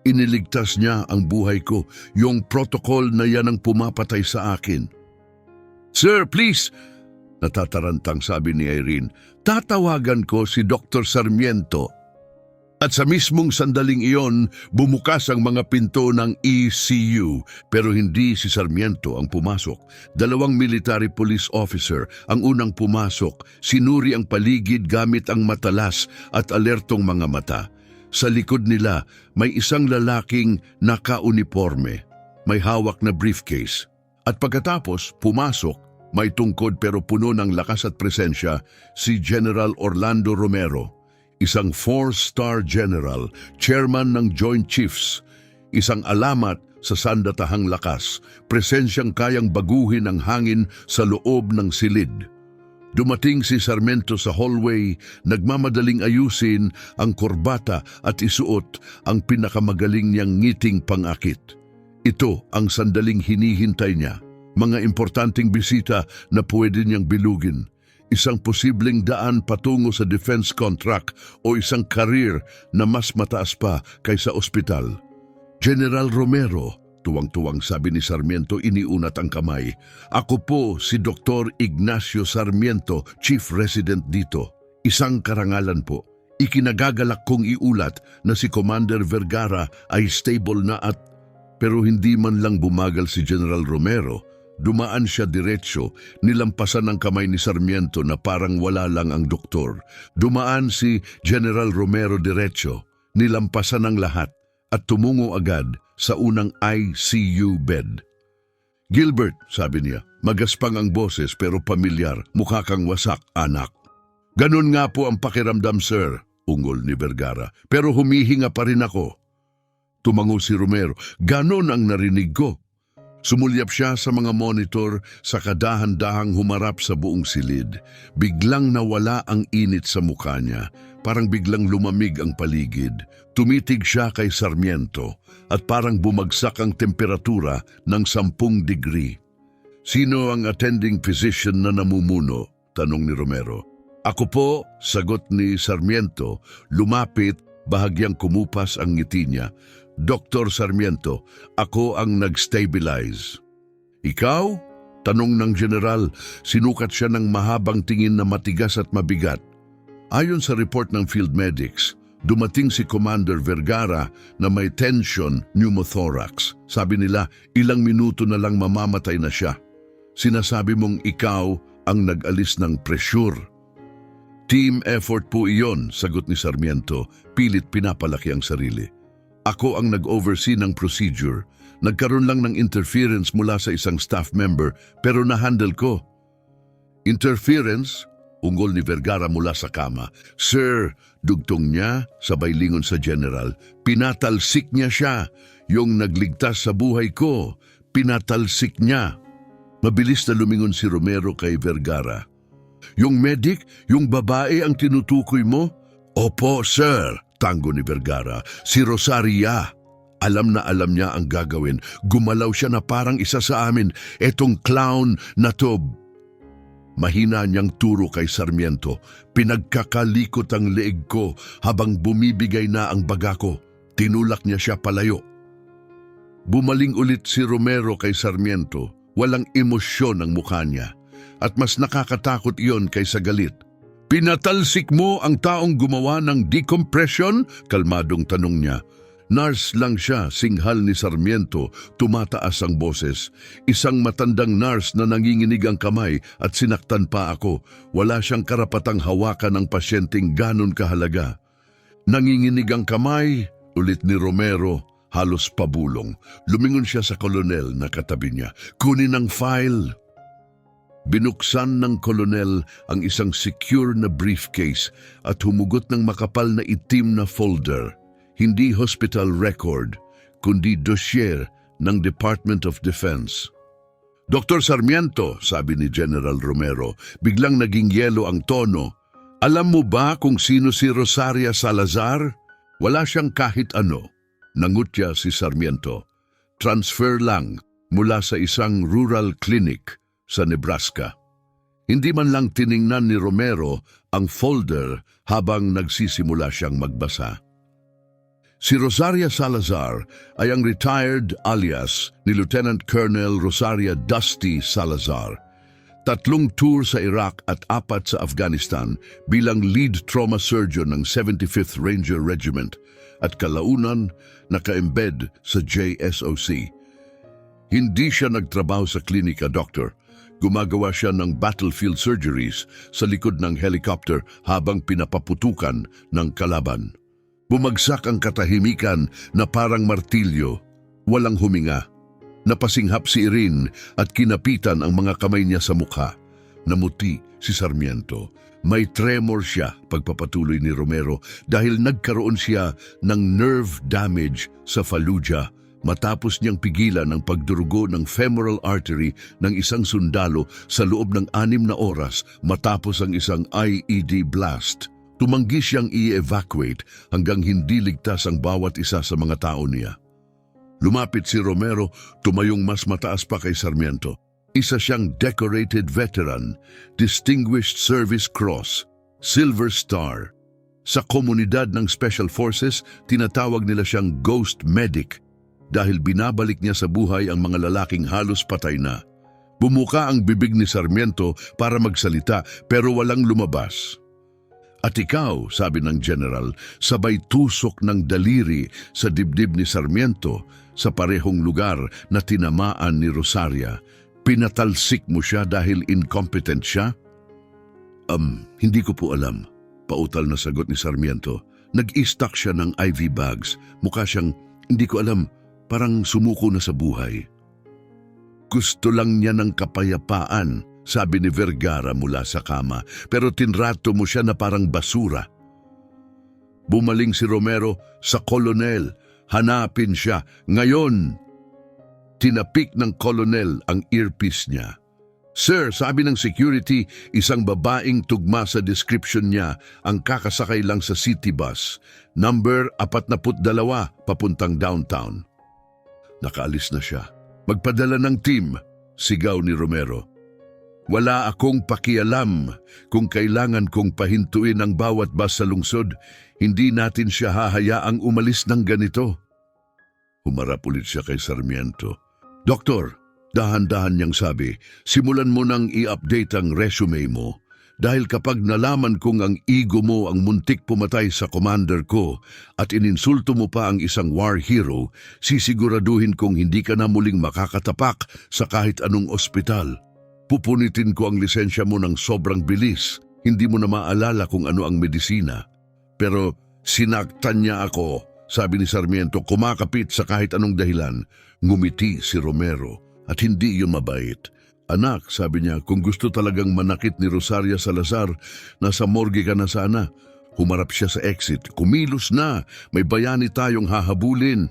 Iniligtas niya ang buhay ko, yung protokol na yan ang pumapatay sa akin. Sir, please! Natatarantang sabi ni Irene. Tatawagan ko si Dr. Sarmiento. At sa mismong sandaling iyon, bumukas ang mga pinto ng ECU. Pero hindi si Sarmiento ang pumasok. 2 military police officer ang unang pumasok. Sinuri ang paligid gamit ang matalas at alertong mga mata. Sa likod nila, may isang lalaking naka-uniforme. May hawak na briefcase. At pagkatapos, pumasok, may tungkod pero puno ng lakas at presensya, si General Orlando Romero, isang 4-star general, chairman ng Joint Chiefs, isang alamat sa sandatahang lakas, presensyang kayang baguhin ang hangin sa loob ng silid. Dumating si Sarmiento sa hallway, nagmamadaling ayusin ang korbata at isuot ang pinakamagaling niyang ngiting pangakit. Ito ang sandaling hinihintay niya. Mga importanteng bisita na pwede niyang bilugin, isang posibleng daan patungo sa defense contract o isang career na mas mataas pa kaysa ospital. General Romero, tuwang-tuwang sabi ni Sarmiento, iniunat ang kamay. Ako po si Dr. Ignacio Sarmiento, Chief Resident dito. Isang karangalan po. Ikinagagalak kong iulat na si Commander Vergara ay stable na at pero hindi man lang bumagal si General Romero. Dumaan siya diretsyo, nilampasan ng kamay ni Sarmiento na parang wala lang ang doktor. Dumaan si General Romero diretsyo, nilampasan ng lahat at tumungo agad sa unang ICU bed. Gilbert, sabi niya, magaspang ang boses pero pamilyar, mukha kang wasak, anak. Ganun nga po ang pakiramdam, sir, ungol ni Vergara, pero humihinga pa rin ako. Tumango si Romero, ganun ang narinig ko. Sumulyap siya sa mga monitor sa kadahan-dahang humarap sa buong silid. Biglang nawala ang init sa mukha niya, parang biglang lumamig ang paligid. Tumitig siya kay Sarmiento at parang bumagsak ang temperatura ng 10 degree. Sino ang attending physician na namumuno? Tanong ni Romero. Ako po, sagot ni Sarmiento, lumapit, bahagyang kumupas ang ngiti niya. Dr. Sarmiento, ako ang nag-stabilize. Ikaw? Tanong ng general, sinukat siya ng mahabang tingin na matigas at mabigat. Ayon sa report ng field medics, dumating si Commander Vergara na may tension pneumothorax. Sabi nila, ilang minuto na lang mamamatay na siya. Sinasabi mong ikaw ang nag-alis ng pressure. Team effort po iyon, sagot ni Sarmiento, pilit pinapalaki ang sarili. Ako ang nag-oversee ng procedure. Nagkaroon lang ng interference mula sa isang staff member pero na-handle ko. Interference? Ungol ni Vergara mula sa kama. Sir, dugtong niya, sabay lingon sa general. Pinatalsik niya siya. Yung nagligtas sa buhay ko. Pinatalsik niya. Mabilis na lumingon si Romero kay Vergara. Yung medic, yung babae ang tinutukoy mo? Opo, sir. Tango ni Vergara, si Rosaria. Alam na alam niya ang gagawin. Gumalaw siya na parang isa sa amin. Etong clown na to. Mahina niyang turo kay Sarmiento. Pinagkakalikot ang leeg ko habang bumibigay na ang baga ko. Tinulak niya siya palayo. Bumaling ulit si Romero kay Sarmiento. Walang emosyon ang mukha niya. At mas nakakatakot iyon kaysa galit. Pinatalsik mo ang taong gumawa ng decompression? Kalmadong tanong niya. Nurse lang siya, singhal ni Sarmiento, tumataas ang boses. Isang matandang nurse na nanginginig ang kamay at sinaktan pa ako. Wala siyang karapatang hawakan ng pasyenteng ganon kahalaga. Nanginginig ang kamay, ulit ni Romero, halos pabulong. Lumingon siya sa kolonel na katabi niya. Kunin ang file. Binuksan ng kolonel ang isang secure na briefcase at humugot ng makapal na itim na folder. Hindi hospital record, kundi dossier ng Department of Defense. Dr. Sarmiento, sabi ni General Romero, biglang naging yelo ang tono. Alam mo ba kung sino si Rosaria Salazar? Wala siyang kahit ano. Nangutya si Sarmiento. Transfer lang mula sa isang rural clinic sa Nebraska. Hindi man lang tiningnan ni Romero ang folder habang nagsisimula siyang magbasa. Si Rosaria Salazar ay ang retired alias ni Lieutenant Colonel Rosaria Dusty Salazar. 3 tour sa Iraq at 4 sa Afghanistan bilang lead trauma surgeon ng 75th Ranger Regiment at kalaunan naka-embed sa JSOC. Hindi siya nagtrabaho sa klinika, Doktor. Gumagawa siya ng battlefield surgeries sa likod ng helicopter habang pinapaputukan ng kalaban. Bumagsak ang katahimikan na parang martilyo, walang huminga. Napasinghap si Irene at kinapitan ang mga kamay niya sa mukha. Namuti si Sarmiento. May tremor siya pagpapatuloy ni Romero dahil nagkaroon siya ng nerve damage sa Fallujah matapos niyang pigilan ang pagdurugo ng femoral artery ng isang sundalo sa loob ng 6 na oras matapos ang isang IED blast. Tumanggi siyang i-evacuate hanggang hindi ligtas ang bawat isa sa mga tao niya. Lumapit si Romero, tumayong mas mataas pa kay Sarmiento. Isa siyang decorated veteran, Distinguished Service Cross, Silver Star. Sa komunidad ng Special Forces, tinatawag nila siyang Ghost Medic dahil binabalik niya sa buhay ang mga lalaking halos patay na. Bumuka ang bibig ni Sarmiento para magsalita pero walang lumabas. At ikaw, sabi ng general, sabay tusok ng daliri sa dibdib ni Sarmiento sa parehong lugar na tinamaan ni Rosaria. Pinatalsik mo siya dahil incompetent siya? Hindi ko po alam. Pautal na sagot ni Sarmiento. Nag-i-stock siya ng IV bags. Mukha siyang, hindi ko alam, parang sumuko na sa buhay. Gusto lang niya ng kapayapaan, sabi ni Vergara mula sa kama, pero tinrato mo siya na parang basura. Bumaling si Romero sa kolonel. Hanapin siya. Ngayon, tinapik ng kolonel ang earpiece niya. Sir, sabi ng security, isang babaeng tugma sa description niya ang kakasakay lang sa city bus. Number 42, papuntang downtown. Nakaalis na siya. Magpadala ng team, sigaw ni Romero. Wala akong pakialam kung kailangan kong pahintuin ang bawat bus sa lungsod. Hindi natin siya hahayaang umalis ng ganito. Humarap ulit siya kay Sarmiento. Doktor, dahan-dahan niyang sabi, simulan mo nang i-update ang resume mo. Dahil kapag nalaman kong ang ego mo ang muntik pumatay sa commander ko at ininsulto mo pa ang isang war hero, sisiguraduhin kong hindi ka na muling makakatapak sa kahit anong ospital. Pupunitin ko ang lisensya mo ng sobrang bilis. Hindi mo na maalala kung ano ang medisina. Pero sinaktan niya ako, sabi ni Sarmiento, kumakapit sa kahit anong dahilan. Ngumiti si Romero at hindi yun mabait. Anak, sabi niya, kung gusto talagang manakit ni Rosaria Salazar, nasa morgue ka na sana. Humarap siya sa exit. Kumilos na, may bayani tayong hahabulin.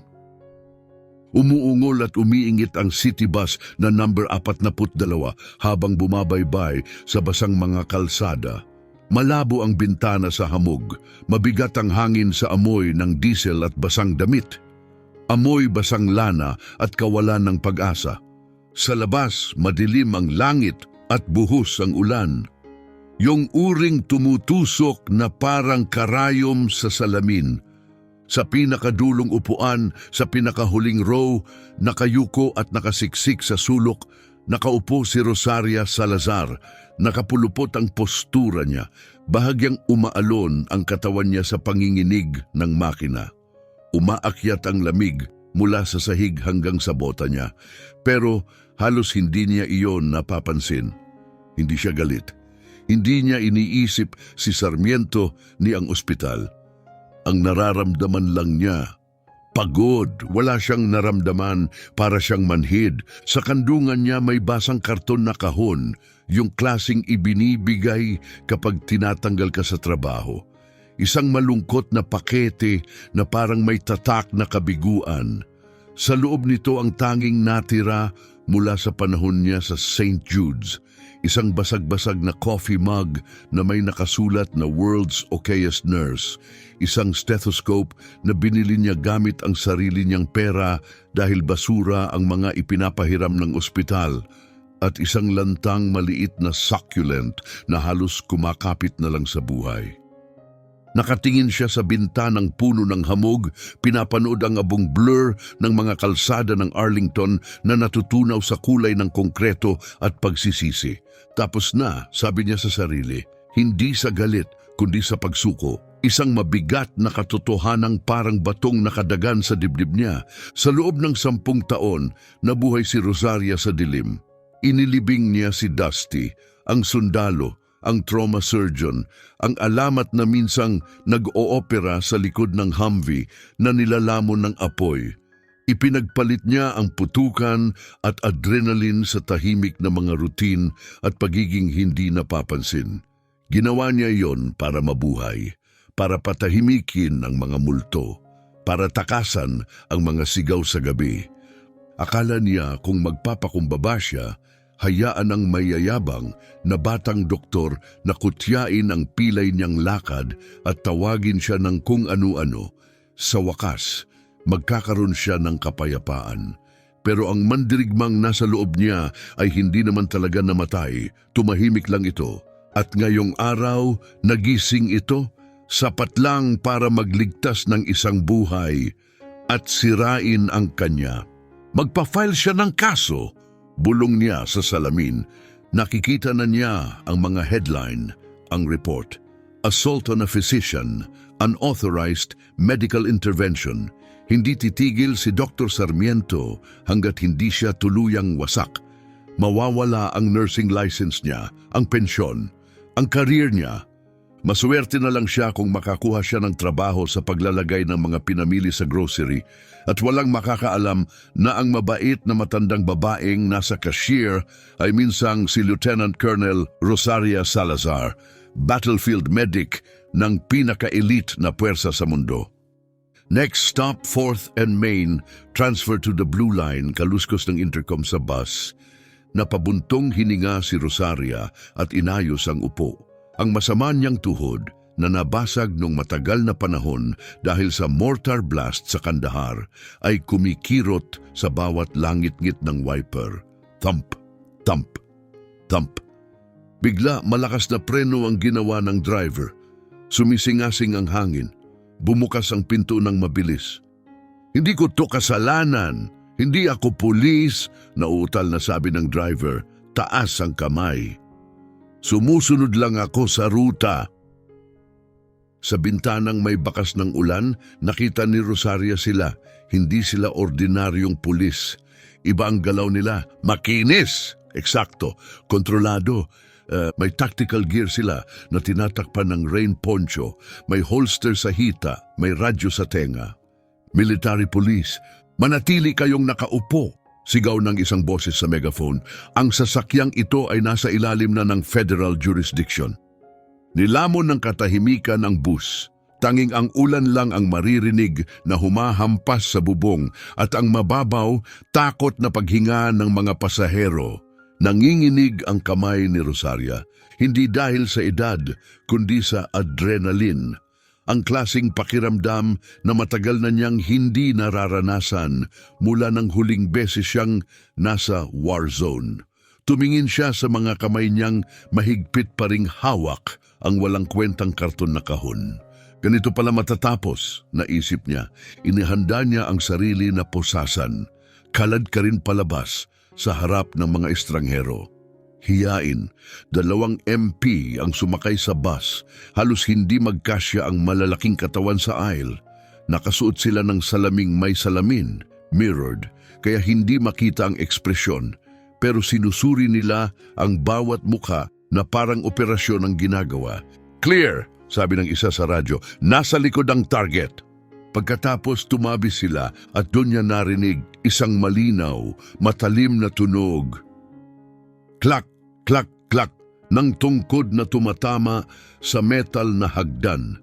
Umuungol at umiingit ang city bus na number 42 habang bumabaybay sa basang mga kalsada. Malabo ang bintana sa hamog, mabigat ang hangin sa amoy ng diesel at basang damit. Amoy basang lana at kawalan ng pag-asa. Sa labas, madilim ang langit at buhos ang ulan. Yung uring tumutusok na parang karayom sa salamin. Sa pinakadulong upuan, sa pinakahuling row, nakayuko at nakasiksik sa sulok, nakaupo si Rosaria Salazar. Nakapulupot ang postura niya, bahagyang umaalon ang katawan niya sa panginginig ng makina. Umaakyat ang lamig mula sa sahig hanggang sa bota niya, pero halos hindi niya iyon napapansin. Hindi siya galit. Hindi niya iniisip si Sarmiento ni ang ospital. Ang nararamdaman lang niya, pagod. Wala siyang naramdaman, para siyang manhid. Sa kandungan niya may basang karton na kahon, yung klaseng ibinibigay kapag tinatanggal ka sa trabaho. Isang malungkot na pakete na parang may tatak na kabiguan. Sa loob nito ang tanging natira mula sa panahon niya sa St. Jude's. Isang basag-basag na coffee mug na may nakasulat na World's Okayest Nurse. Isang stethoscope na binili niya gamit ang sarili niyang pera dahil basura ang mga ipinapahiram ng ospital. At isang lantang maliit na succulent na halos kumakapit na lang sa buhay. Nakatingin siya sa bintanang puno ng hamog, pinapanood ang abong blur ng mga kalsada ng Arlington na natutunaw sa kulay ng konkreto at pagsisisi. Tapos na, sabi niya sa sarili, hindi sa galit kundi sa pagsuko. Isang mabigat na katotohanang parang batong nakadagan sa dibdib niya. Sa loob ng 10 taon, nabuhay si Rosaria sa dilim. Inilibing niya si Dusty, ang sundalo, ang trauma surgeon, ang alamat na minsang nag-oopera sa likod ng Humvee na nilalamon ng apoy. Ipinagpalit niya ang putukan at adrenaline sa tahimik na mga routine at pagiging hindi napapansin. Ginawa niya iyon para mabuhay, para patahimikin ang mga multo, para takasan ang mga sigaw sa gabi. Akala niya kung magpapakumbaba siya, hayaan ang mayayabang na batang doktor na kutyain ang pilay niyang lakad at tawagin siya ng kung ano-ano. Sa wakas, magkakaroon siya ng kapayapaan. Pero ang mandirigmang nasa loob niya ay hindi naman talaga namatay. Tumahimik lang ito. At ngayong araw, nagising ito, sapat lang para magligtas ng isang buhay at sirain ang kanya. Magpa-file siya ng kaso. Bulong niya sa salamin. Nakikita na niya ang mga headline, ang report. Assault on a physician, unauthorized medical intervention. Hindi titigil si Dr. Sarmiento hanggat hindi siya tuluyang wasak. Mawawala ang nursing license niya, ang pensyon, ang career niya. Maswerte na lang siya kung makakuha siya ng trabaho sa paglalagay ng mga pinamili sa grocery at walang makakaalam na ang mabait na matandang babaeng nasa cashier ay minsang si Lieutenant Colonel Rosaria Salazar, battlefield medic ng pinaka-elite na puwersa sa mundo. Next stop, 4th and Main, transfer to the Blue Line, kaluskos ng intercom sa bus. Napabuntong hininga si Rosaria at inayos ang upo. Ang masama niyang tuhod na nabasag nung matagal na panahon dahil sa mortar blast sa Kandahar ay kumikirot sa bawat langit-ngit ng wiper. Thump, thump, thump. Bigla malakas na preno ang ginawa ng driver. Sumisingasing ang hangin. Bumukas ang pinto ng mabilis. Hindi ko to kasalanan. Hindi ako pulis, nauutal na sabi ng driver. Taas ang kamay. Sumusunod lang ako sa ruta. Sa bintanang may bakas ng ulan, nakita ni Rosaria sila. Hindi sila ordinaryong pulis. Iba ang galaw nila. Makinis! Eksakto. Kontrolado. May tactical gear sila na tinatakpan ng rain poncho. May holster sa hita. May radyo sa tenga. Military police. Manatili kayong nakaupo. Sigaw ng isang boses sa megaphone. Ang sasakyang ito ay nasa ilalim na ng federal jurisdiction. Nilamon ng katahimikan ang bus. Tanging ang ulan lang ang maririnig na humahampas sa bubong at ang mababaw, takot na paghinga ng mga pasahero. Nanginginig ang kamay ni Rosaria, hindi dahil sa edad, kundi sa adrenaline. Ang klasing pakiramdam na matagal na niyang hindi nararanasan mula ng huling beses siyang nasa war zone. Tumingin siya sa mga kamay niyang mahigpit pa ring hawak ang walang kwentang karton na kahon. Ganito pala matatapos, naisip niya. Inihanda niya ang sarili na pusasan. Kalad ka rin palabas sa harap ng mga estranghero. Hiyain, 2 MP ang sumakay sa bus. Halos hindi magkasya ang malalaking katawan sa aisle. Nakasuot sila ng salaming may salamin, mirrored, kaya hindi makita ang ekspresyon. Pero sinusuri nila ang bawat mukha na parang operasyon ang ginagawa. Clear, sabi ng isa sa radyo, nasa likod ang target. Pagkatapos tumabi sila at doon niya narinig isang malinaw, matalim na tunog. Klak, klak, klak, ng tungkod na tumatama sa metal na hagdan.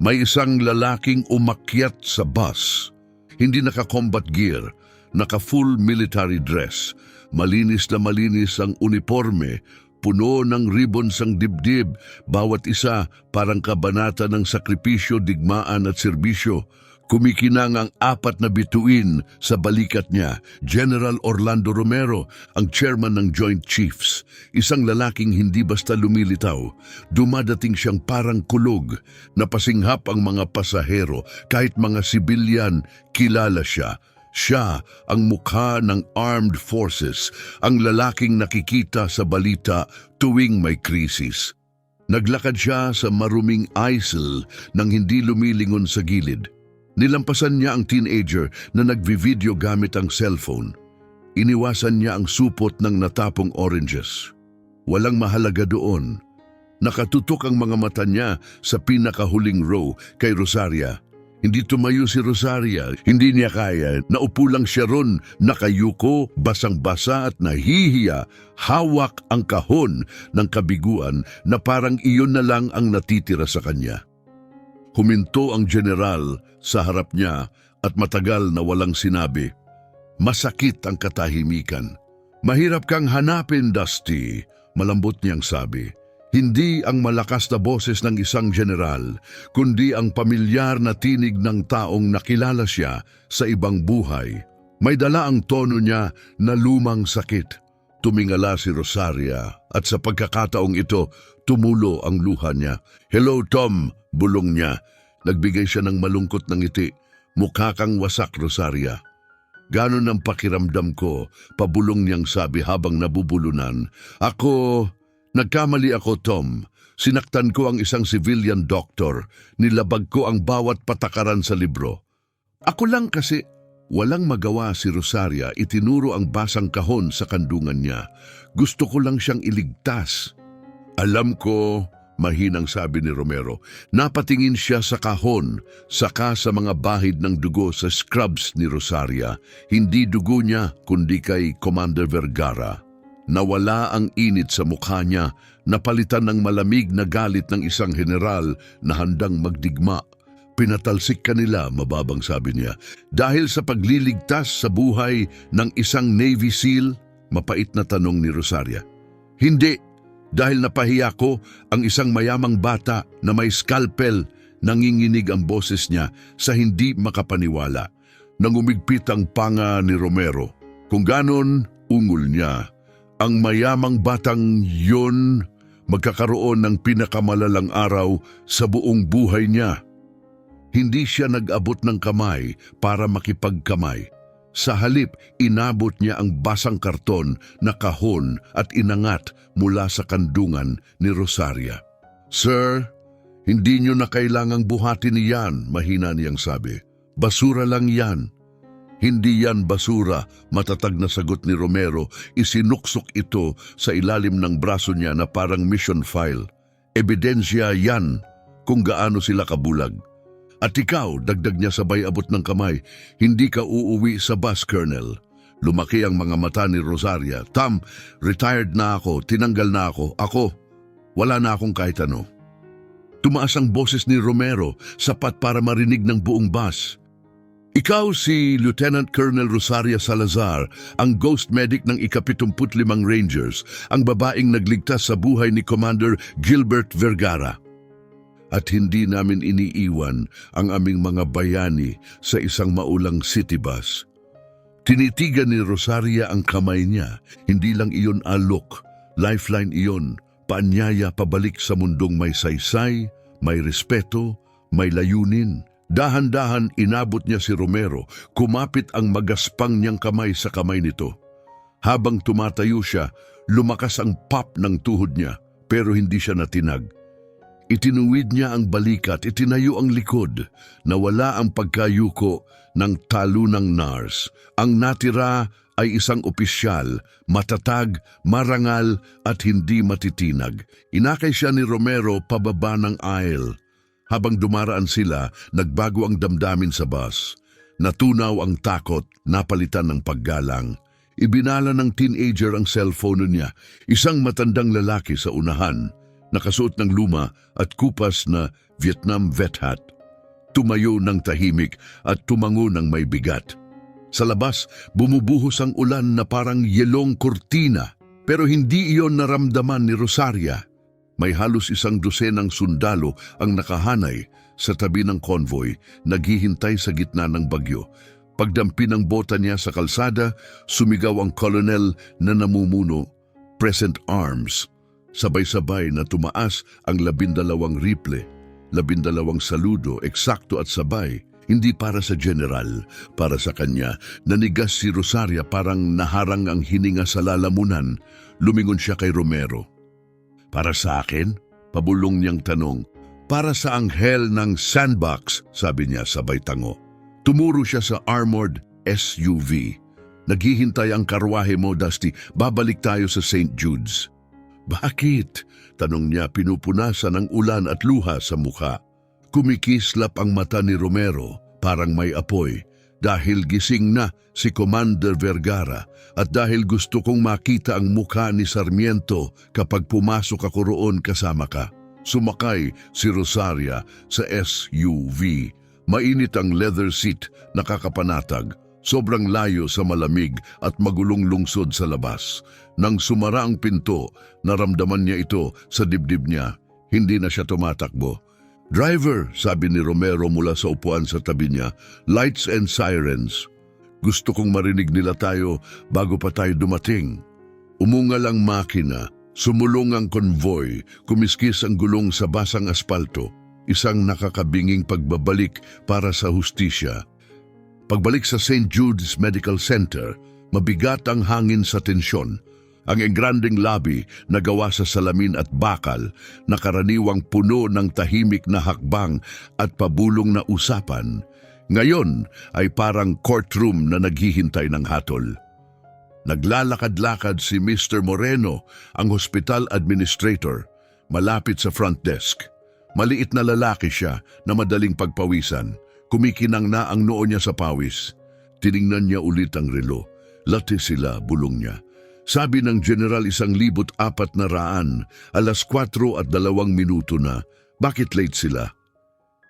May isang lalaking umakyat sa bus. Hindi naka-combat gear, naka-full military dress. Malinis na malinis ang uniforme, puno ng ribbons ang dibdib, bawat isa parang kabanata ng sakripisyo, digmaan at serbisyo. Kumikinang ang 4 na bituin sa balikat niya. General Orlando Romero, ang chairman ng Joint Chiefs, isang lalaking hindi basta lumilitaw. Dumadating siyang parang kulog, napasinghap ang mga pasahero, kahit mga sibilyan, kilala siya. Siya ang mukha ng armed forces, ang lalaking nakikita sa balita tuwing may krisis. Naglakad siya sa maruming aisle nang hindi lumilingon sa gilid. Nilampasan niya ang teenager na nagvi-video gamit ang cellphone. Iniwasan niya ang supot ng natapong oranges. Walang mahalaga doon. Nakatutok ang mga mata niya sa pinakahuling row kay Rosaria. Hindi tumayo si Rosaria, hindi niya kaya. Naupo lang siya ron, nakayuko, basang-basa at nahihiya, hawak ang kahon ng kabiguan na parang iyon na lang ang natitira sa kanya. Huminto ang general sa harap niya at matagal na walang sinabi. Masakit ang katahimikan. Mahirap kang hanapin, Dusty, malambot niyang sabi. Hindi ang malakas na boses ng isang general, kundi ang pamilyar na tinig ng taong nakilala siya sa ibang buhay. May dala ang tono niya na lumang sakit. Tumingala si Rosaria at sa pagkakataong ito, tumulo ang luha niya. "Hello, Tom," bulong niya. Nagbigay siya ng malungkot na ngiti. "Mukha kang wasak, Rosaria." "Ganon ang pakiramdam ko," pabulong niyang sabi habang nabubulunan. Nagkamali ako, Tom. Sinaktan ko ang isang civilian doctor. Nilabag ko ang bawat patakaran sa libro. Ako lang kasi." Walang magawa si Rosaria, itinuro ang basang kahon sa kandungan niya. "Gusto ko lang siyang iligtas." "Alam ko," mahinang sabi ni Romero. Napatingin siya sa kahon, saka sa mga bahid ng dugo sa scrubs ni Rosaria. Hindi dugo niya, kundi kay Commander Vergara. Nawala ang init sa mukha niya, napalitan ng malamig na galit ng isang general na handang magdigma. "Pinatalsik ka nila," mababang sabi niya, "dahil sa pagliligtas sa buhay ng isang Navy SEAL?" Mapait na tanong ni Rosaria. "Hindi, dahil napahiya ko ang isang mayamang bata na may scalpel." Nanginginig ang boses niya sa hindi makapaniwala. Nangumigpit ang panga ni Romero. "Kung ganon," ungol niya, "ang mayamang batang yun magkakaroon ng pinakamalalang araw sa buong buhay niya." Hindi siya nag-abot ng kamay para makipagkamay. Sa halip, inabot niya ang basang karton na kahon at inangat mula sa kandungan ni Rosaria. "Sir, hindi niyo na kailangang buhatin niyan," mahina niyang sabi. "Basura lang yan." "Hindi yan basura," matatag na sagot ni Romero. Isinuksok ito sa ilalim ng braso niya na parang mission file. "Ebidensya yan kung gaano sila kabulag. At ikaw," dagdag niya sabay abot ng kamay, "hindi ka uuwi sa bus, Colonel." Lumaki ang mga mata ni Rosaria. "Tom, retired na ako, tinanggal na ako. Wala na akong kahit ano." Tumaas ang boses ni Romero, sapat para marinig ng buong bus. "Ikaw si Lieutenant Colonel Rosaria Salazar, ang ghost medic ng ika-75 Rangers, ang babaeng nagligtas sa buhay ni Commander Gilbert Vergara. At hindi namin iniiwan ang aming mga bayani sa isang maulang city bus." Tinitigan ni Rosaria ang kamay niya. Hindi lang iyon alok, lifeline iyon, paanyaya pabalik sa mundong may saysay, may respeto, may layunin. Dahan-dahan inabot niya si Romero, kumapit ang magaspang niyang kamay sa kamay nito. Habang tumatayo siya, lumakas ang pop ng tuhod niya, pero hindi siya natinag. Itinuwid niya ang balikat, itinayo ang likod, nawala ang pagkayuko ng talunang NARS. Ang natira ay isang opisyal, matatag, marangal at hindi matitinag. Inakay siya ni Romero pababa ng aisle. Habang dumaraan sila, nagbago ang damdamin sa bus. Natunaw ang takot, napalitan ng paggalang. Ibinala ng teenager ang cellphone niya, isang matandang lalaki sa unahan, nakasuot ng luma at kupas na Vietnam vet hat. Tumayo ng tahimik at tumango ng may bigat. Sa labas, bumubuhos ang ulan na parang yelong kurtina, pero hindi iyon naramdaman ni Rosaria. May halos 100 sundalo ang nakahanay sa tabi ng convoy, naghihintay sa gitna ng bagyo. Pagdampi ng bota niya sa kalsada, sumigaw ang kolonel na namumuno, "Present arms!" Sabay-sabay na tumaas ang 12 rifle, 12 saludo, eksakto at sabay. Hindi para sa general, para sa kanya. Nanigas si Rosaria, parang naharang ang hininga sa lalamunan. Lumingon siya kay Romero. "Para sa akin?" Pabulong niyang tanong. "Para sa anghel ng sandbox," sabi niya sabay tango. Tumuro siya sa armored SUV. "Naghihintay ang karwahe mo, Dusty. Babalik tayo sa St. Jude's." "Bakit?" tanong niya, pinupunasan ng ulan at luha sa mukha. Kumikislap ang mata ni Romero, parang may apoy, dahil gising na si Commander Vergara at dahil gusto kong makita ang mukha ni Sarmiento kapag pumasok ako roon kasama ka. Sumakay si Rosaria sa SUV. Mainit ang leather seat, nakakapanatag, sobrang layo sa malamig at magulong lungsod sa labas. Nang sumara ang pinto, naramdaman niya ito sa dibdib niya. Hindi na siya tumatakbo. "Driver," sabi ni Romero mula sa upuan sa tabi niya, "lights and sirens. Gusto kong marinig nila tayo bago pa tayo dumating." Umungal ang makina, sumulong ang konvoy, kumiskis ang gulong sa basang aspalto, isang nakakabinging pagbabalik para sa hustisya. Pagbalik sa St. Jude's Medical Center, mabigat ang hangin sa tensyon. Ang engranding lobby na gawa sa salamin at bakal na karaniwang puno ng tahimik na hakbang at pabulong na usapan, ngayon ay parang courtroom na naghihintay ng hatol. Naglalakad-lakad si Mr. Moreno, ang hospital administrator, malapit sa front desk. Maliit na lalaki siya na madaling pagpawisan. Kumikinang na ang noo niya sa pawis. Tiningnan niya ulit ang relo. Lati sila, bulong niya. Sabi ng General 1,400, 4:02 na. Bakit late sila?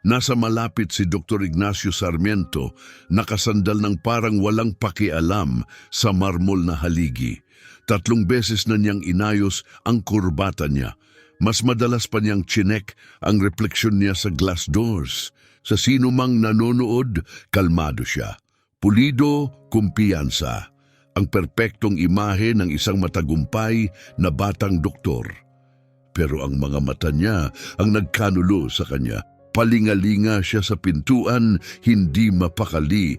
Nasa malapit si Dr. Ignacio Sarmiento, nakasandal ng parang walang pakialam sa marmol na haligi. 3 beses na niyang inayos ang kurbata niya. Mas madalas pa niyang chinek ang refleksyon niya sa glass doors. Sa sino mang nanonood, kalmado siya. Pulido, kumpiyansa. Ang perpektong imahe ng isang matagumpay na batang doktor. Pero ang mga mata niya ang nagkanulo sa kanya. Palingalinga siya sa pintuan, hindi mapakali.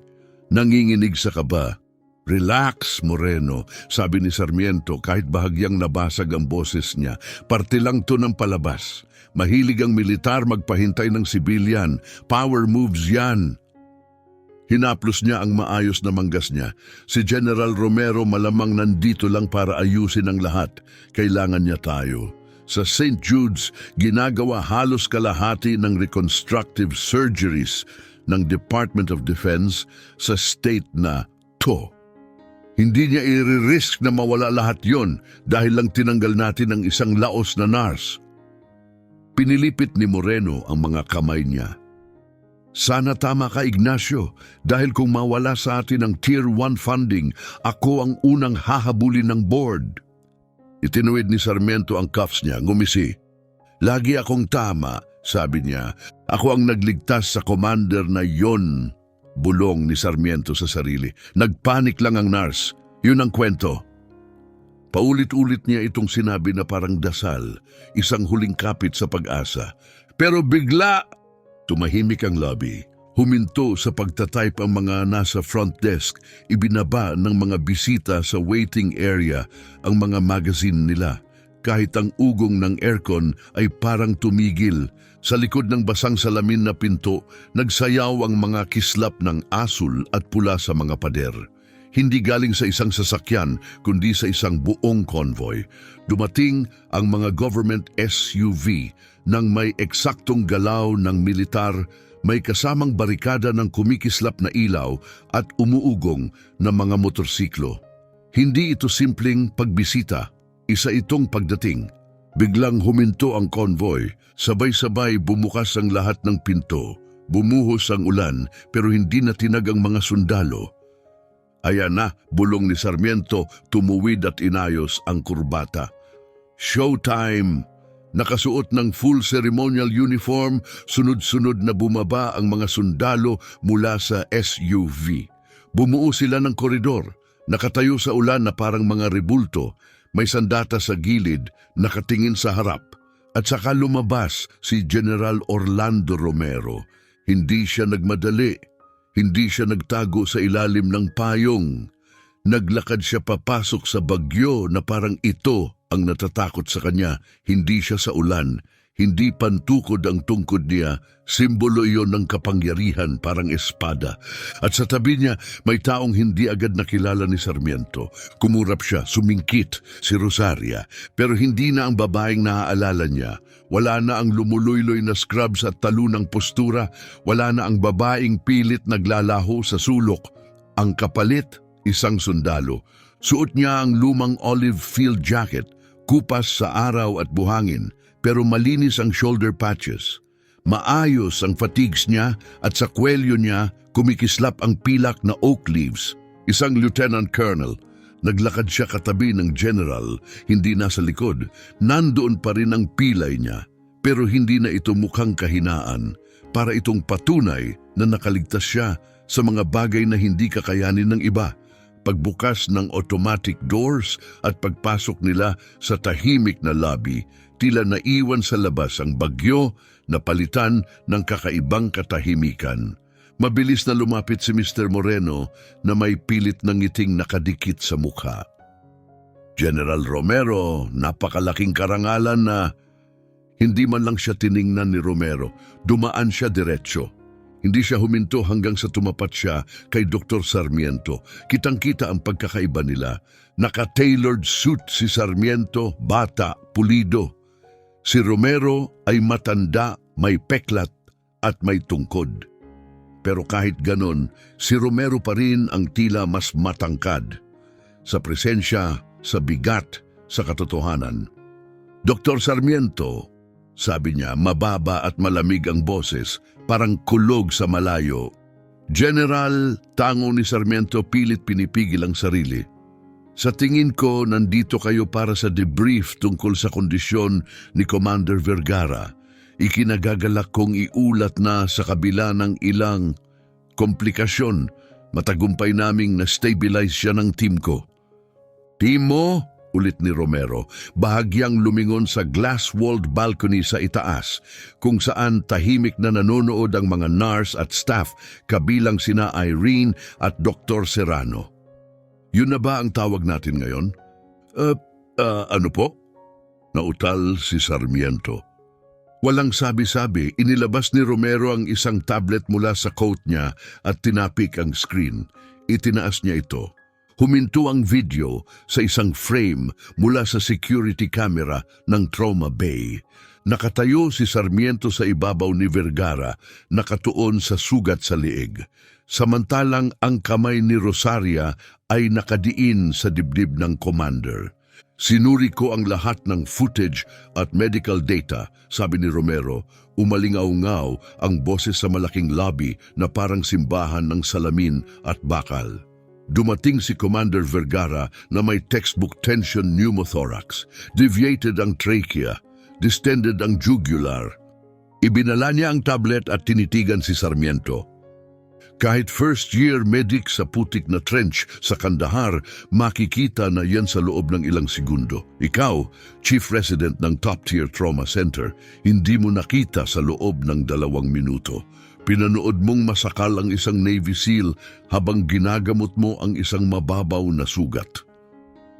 Nanginginig sa kaba. "Relax, Moreno," sabi ni Sarmiento kahit bahagyang nabasag ang boses niya. "Parte lang to ng palabas. Mahilig ang militar magpahintay ng sibilyan. Power moves yan." Hinaplos niya ang maayos na manggas niya. Si General Romero malamang nandito lang para ayusin ang lahat. Kailangan niya tayo. Sa St. Jude's, ginagawa halos kalahati ng reconstructive surgeries ng Department of Defense sa state na to. Hindi niya i-risk na mawala lahat yon dahil lang tinanggal natin ang isang laos na nurse. Pinilipit ni Moreno ang mga kamay niya. "Sana tama ka, Ignacio, dahil kung mawala sa atin ang Tier 1 funding, ako ang unang hahabulin ng board." Itinuwid ni Sarmiento ang cuffs niya, ngumisi. "Lagi akong tama," sabi niya. "Ako ang nagligtas sa commander na yon." Bulong ni Sarmiento sa sarili. "Nagpanik lang ang nurse. Yun ang kwento." Paulit-ulit niya itong sinabi na parang dasal, isang huling kapit sa pag-asa. Pero bigla, tumahimik ang lobby. Huminto sa pagtatype ang mga nasa front desk. Ibinaba ng mga bisita sa waiting area ang mga magazine nila. Kahit ang ugong ng aircon ay parang tumigil. Sa likod ng basang salamin na pinto, nagsayaw ang mga kislap ng asul at pula sa mga pader. Hindi galing sa isang sasakyan, kundi sa isang buong convoy. Dumating ang mga government SUV nang may eksaktong galaw ng militar, may kasamang barikada ng kumikislap na ilaw at umuugong na mga motorsiklo. Hindi ito simpleng pagbisita, isa itong pagdating. Biglang huminto ang convoy, sabay-sabay bumukas ang lahat ng pinto. Bumuhos ang ulan pero hindi na tinag ang mga sundalo. "Ayan na," bulong ni Sarmiento, tumuwid at inayos ang kurbata. "Showtime!" Nakasuot ng full ceremonial uniform, sunod-sunod na bumaba ang mga sundalo mula sa SUV. Bumuo sila ng koridor, nakatayo sa ulan na parang mga rebulto, may sandata sa gilid, nakatingin sa harap. At saka lumabas si General Orlando Romero. Hindi siya nagmadali, hindi siya nagtago sa ilalim ng payong. Naglakad siya papasok sa bagyo na parang ito ang natatakot sa kanya. Hindi siya sa ulan, hindi pantukod ang tungkod niya, simbolo iyon ng kapangyarihan parang espada. At sa tabi niya may taong hindi agad nakilala ni Sarmiento. Kumurap siya, sumingkit, si Rosaria. Pero hindi na ang babaeng naaalala niya. Wala na ang lumuluyloy na scrubs at talunang postura. Wala na ang babaeng pilit naglalaho sa sulok. Ang kapalit, isang sundalo. Suot niya ang lumang olive field jacket, kupas sa araw at buhangin, pero malinis ang shoulder patches. Maayos ang fatigues niya at sa kwelyo niya kumikislap ang pilak na oak leaves. Isang lieutenant colonel. Naglakad siya katabi ng general, hindi nasa likod. Nandoon pa rin ang pilay niya, pero hindi na ito mukhang kahinaan. Para itong patunay na nakaligtas siya sa mga bagay na hindi kakayanin ng iba. Pagbukas ng automatic doors at pagpasok nila sa tahimik na lobby, tila naiwan sa labas ang bagyo na palitan ng kakaibang katahimikan. Mabilis na lumapit si Mr. Moreno na may pilit ng ngiting nakadikit sa mukha. General Romero, napakalaking karangalan na hindi man lang siya tiningnan ni Romero. Dumaan siya diretsyo. Hindi siya huminto hanggang sa tumapat siya kay Dr. Sarmiento. Kitang-kita ang pagkakaiba nila. Naka-tailored suit si Sarmiento, bata, pulido. Si Romero ay matanda, may peklat at may tungkod. Pero kahit ganon, si Romero pa rin ang tila mas matangkad. Sa presensya, sa bigat, sa katotohanan. Dr. Sarmiento, sabi niya, mababa at malamig ang boses, parang kulog sa malayo. General, tango ni Sarmiento pilit pinipigil ang sarili. Sa tingin ko, nandito kayo para sa debrief tungkol sa kondisyon ni Commander Vergara. Ikinagagalak kong iulat na sa kabila ng ilang komplikasyon, matagumpay naming na-stabilize siya ng team ko. Team mo? Ulit ni Romero, bahagyang lumingon sa glass-walled balcony sa itaas, kung saan tahimik na nanonood ang mga nurse at staff, kabilang sina Irene at Dr. Serrano. Yun na ba ang tawag natin ngayon? Ano po? Nautal si Sarmiento. Walang sabi-sabi, inilabas ni Romero ang isang tablet mula sa coat niya at tinapik ang screen. Itinaas niya ito. Huminto ang video sa isang frame mula sa security camera ng Trauma Bay. Nakatayo si Sarmiento sa ibabaw ni Vergara, nakatuon sa sugat sa liig. Samantalang ang kamay ni Rosaria ay nakadiin sa dibdib ng commander. Sinuri ko ang lahat ng footage at medical data, sabi ni Romero. Umalingaw-ngaw ang boses sa malaking lobby na parang simbahan ng salamin at bakal. Dumating si Commander Vergara na may textbook tension pneumothorax, deviated ang trachea, distended ang jugular. Ibinala niya ang tablet at tinitigan si Sarmiento. Kahit first-year medic sa putik na trench sa Kandahar, makikita na yan sa loob ng ilang segundo. Ikaw, chief resident ng top-tier trauma center, hindi mo nakita sa loob ng 2 minuto. Pinanood mong masakal ang isang Navy SEAL habang ginagamot mo ang isang mababaw na sugat.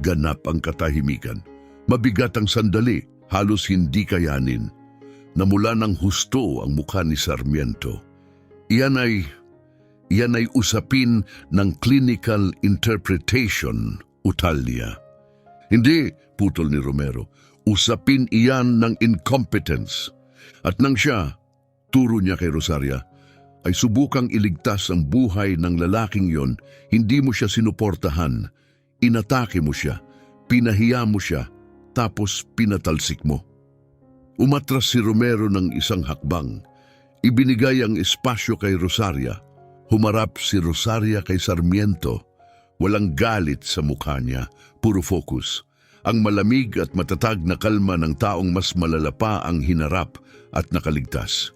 Ganap ang katahimikan. Mabigat ang sandali, halos hindi kayanin. Namula ng husto ang mukha ni Sarmiento. Iyan ay usapin ng clinical interpretation, utal niya. Hindi, putol ni Romero, usapin iyan ng incompetence. At nang siya, turo niya kay Rosaria, ay subukang iligtas ang buhay ng lalaking yon, hindi mo siya sinuportahan, inatake mo siya, pinahiya mo siya, tapos pinatalsik mo. Umatras si Romero ng isang hakbang. Ibinigay ang espasyo kay Rosaria. Humarap si Rosaria kay Sarmiento. Walang galit sa mukha niya, puro focus. ang malamig at matatag na kalma ng taong mas malala pa ang hinarap at nakaligtas.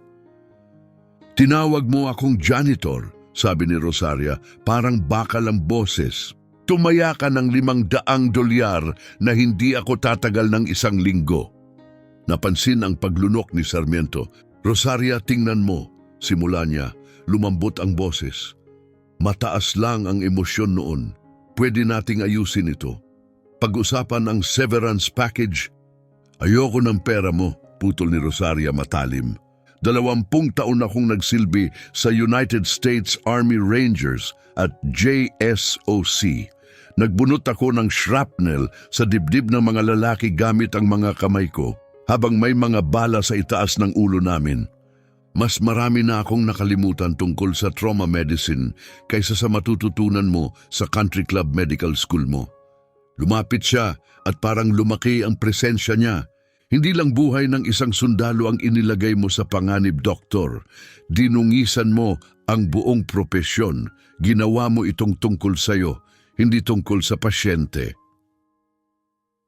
"Tinawag mo akong janitor," sabi ni Rosaria, parang bakal ang boses. "Tumaya ka ng $500 na hindi ako tatagal ng 1 linggo." Napansin ang paglunok ni Sarmiento. "Rosaria, tingnan mo." Simula niya, lumambot ang boses. "Mataas lang ang emosyon noon. Pwede nating ayusin ito. Pag-usapan ang severance package." "Ayoko ng pera mo," putol ni Rosaria matalim. 20 taon akong nagsilbi sa United States Army Rangers at JSOC. Nagbunot ako ng shrapnel sa dibdib ng mga lalaki gamit ang mga kamay ko habang may mga bala sa itaas ng ulo namin. Mas marami na akong nakalimutan tungkol sa trauma medicine kaysa sa matututunan mo sa Country Club Medical School mo. Lumapit siya at parang lumaki ang presensya niya. "Hindi lang buhay ng isang sundalo ang inilagay mo sa panganib, doktor. Dinungisan mo ang buong propesyon. Ginawa mo itong tungkol sa'yo, hindi tungkol sa pasyente."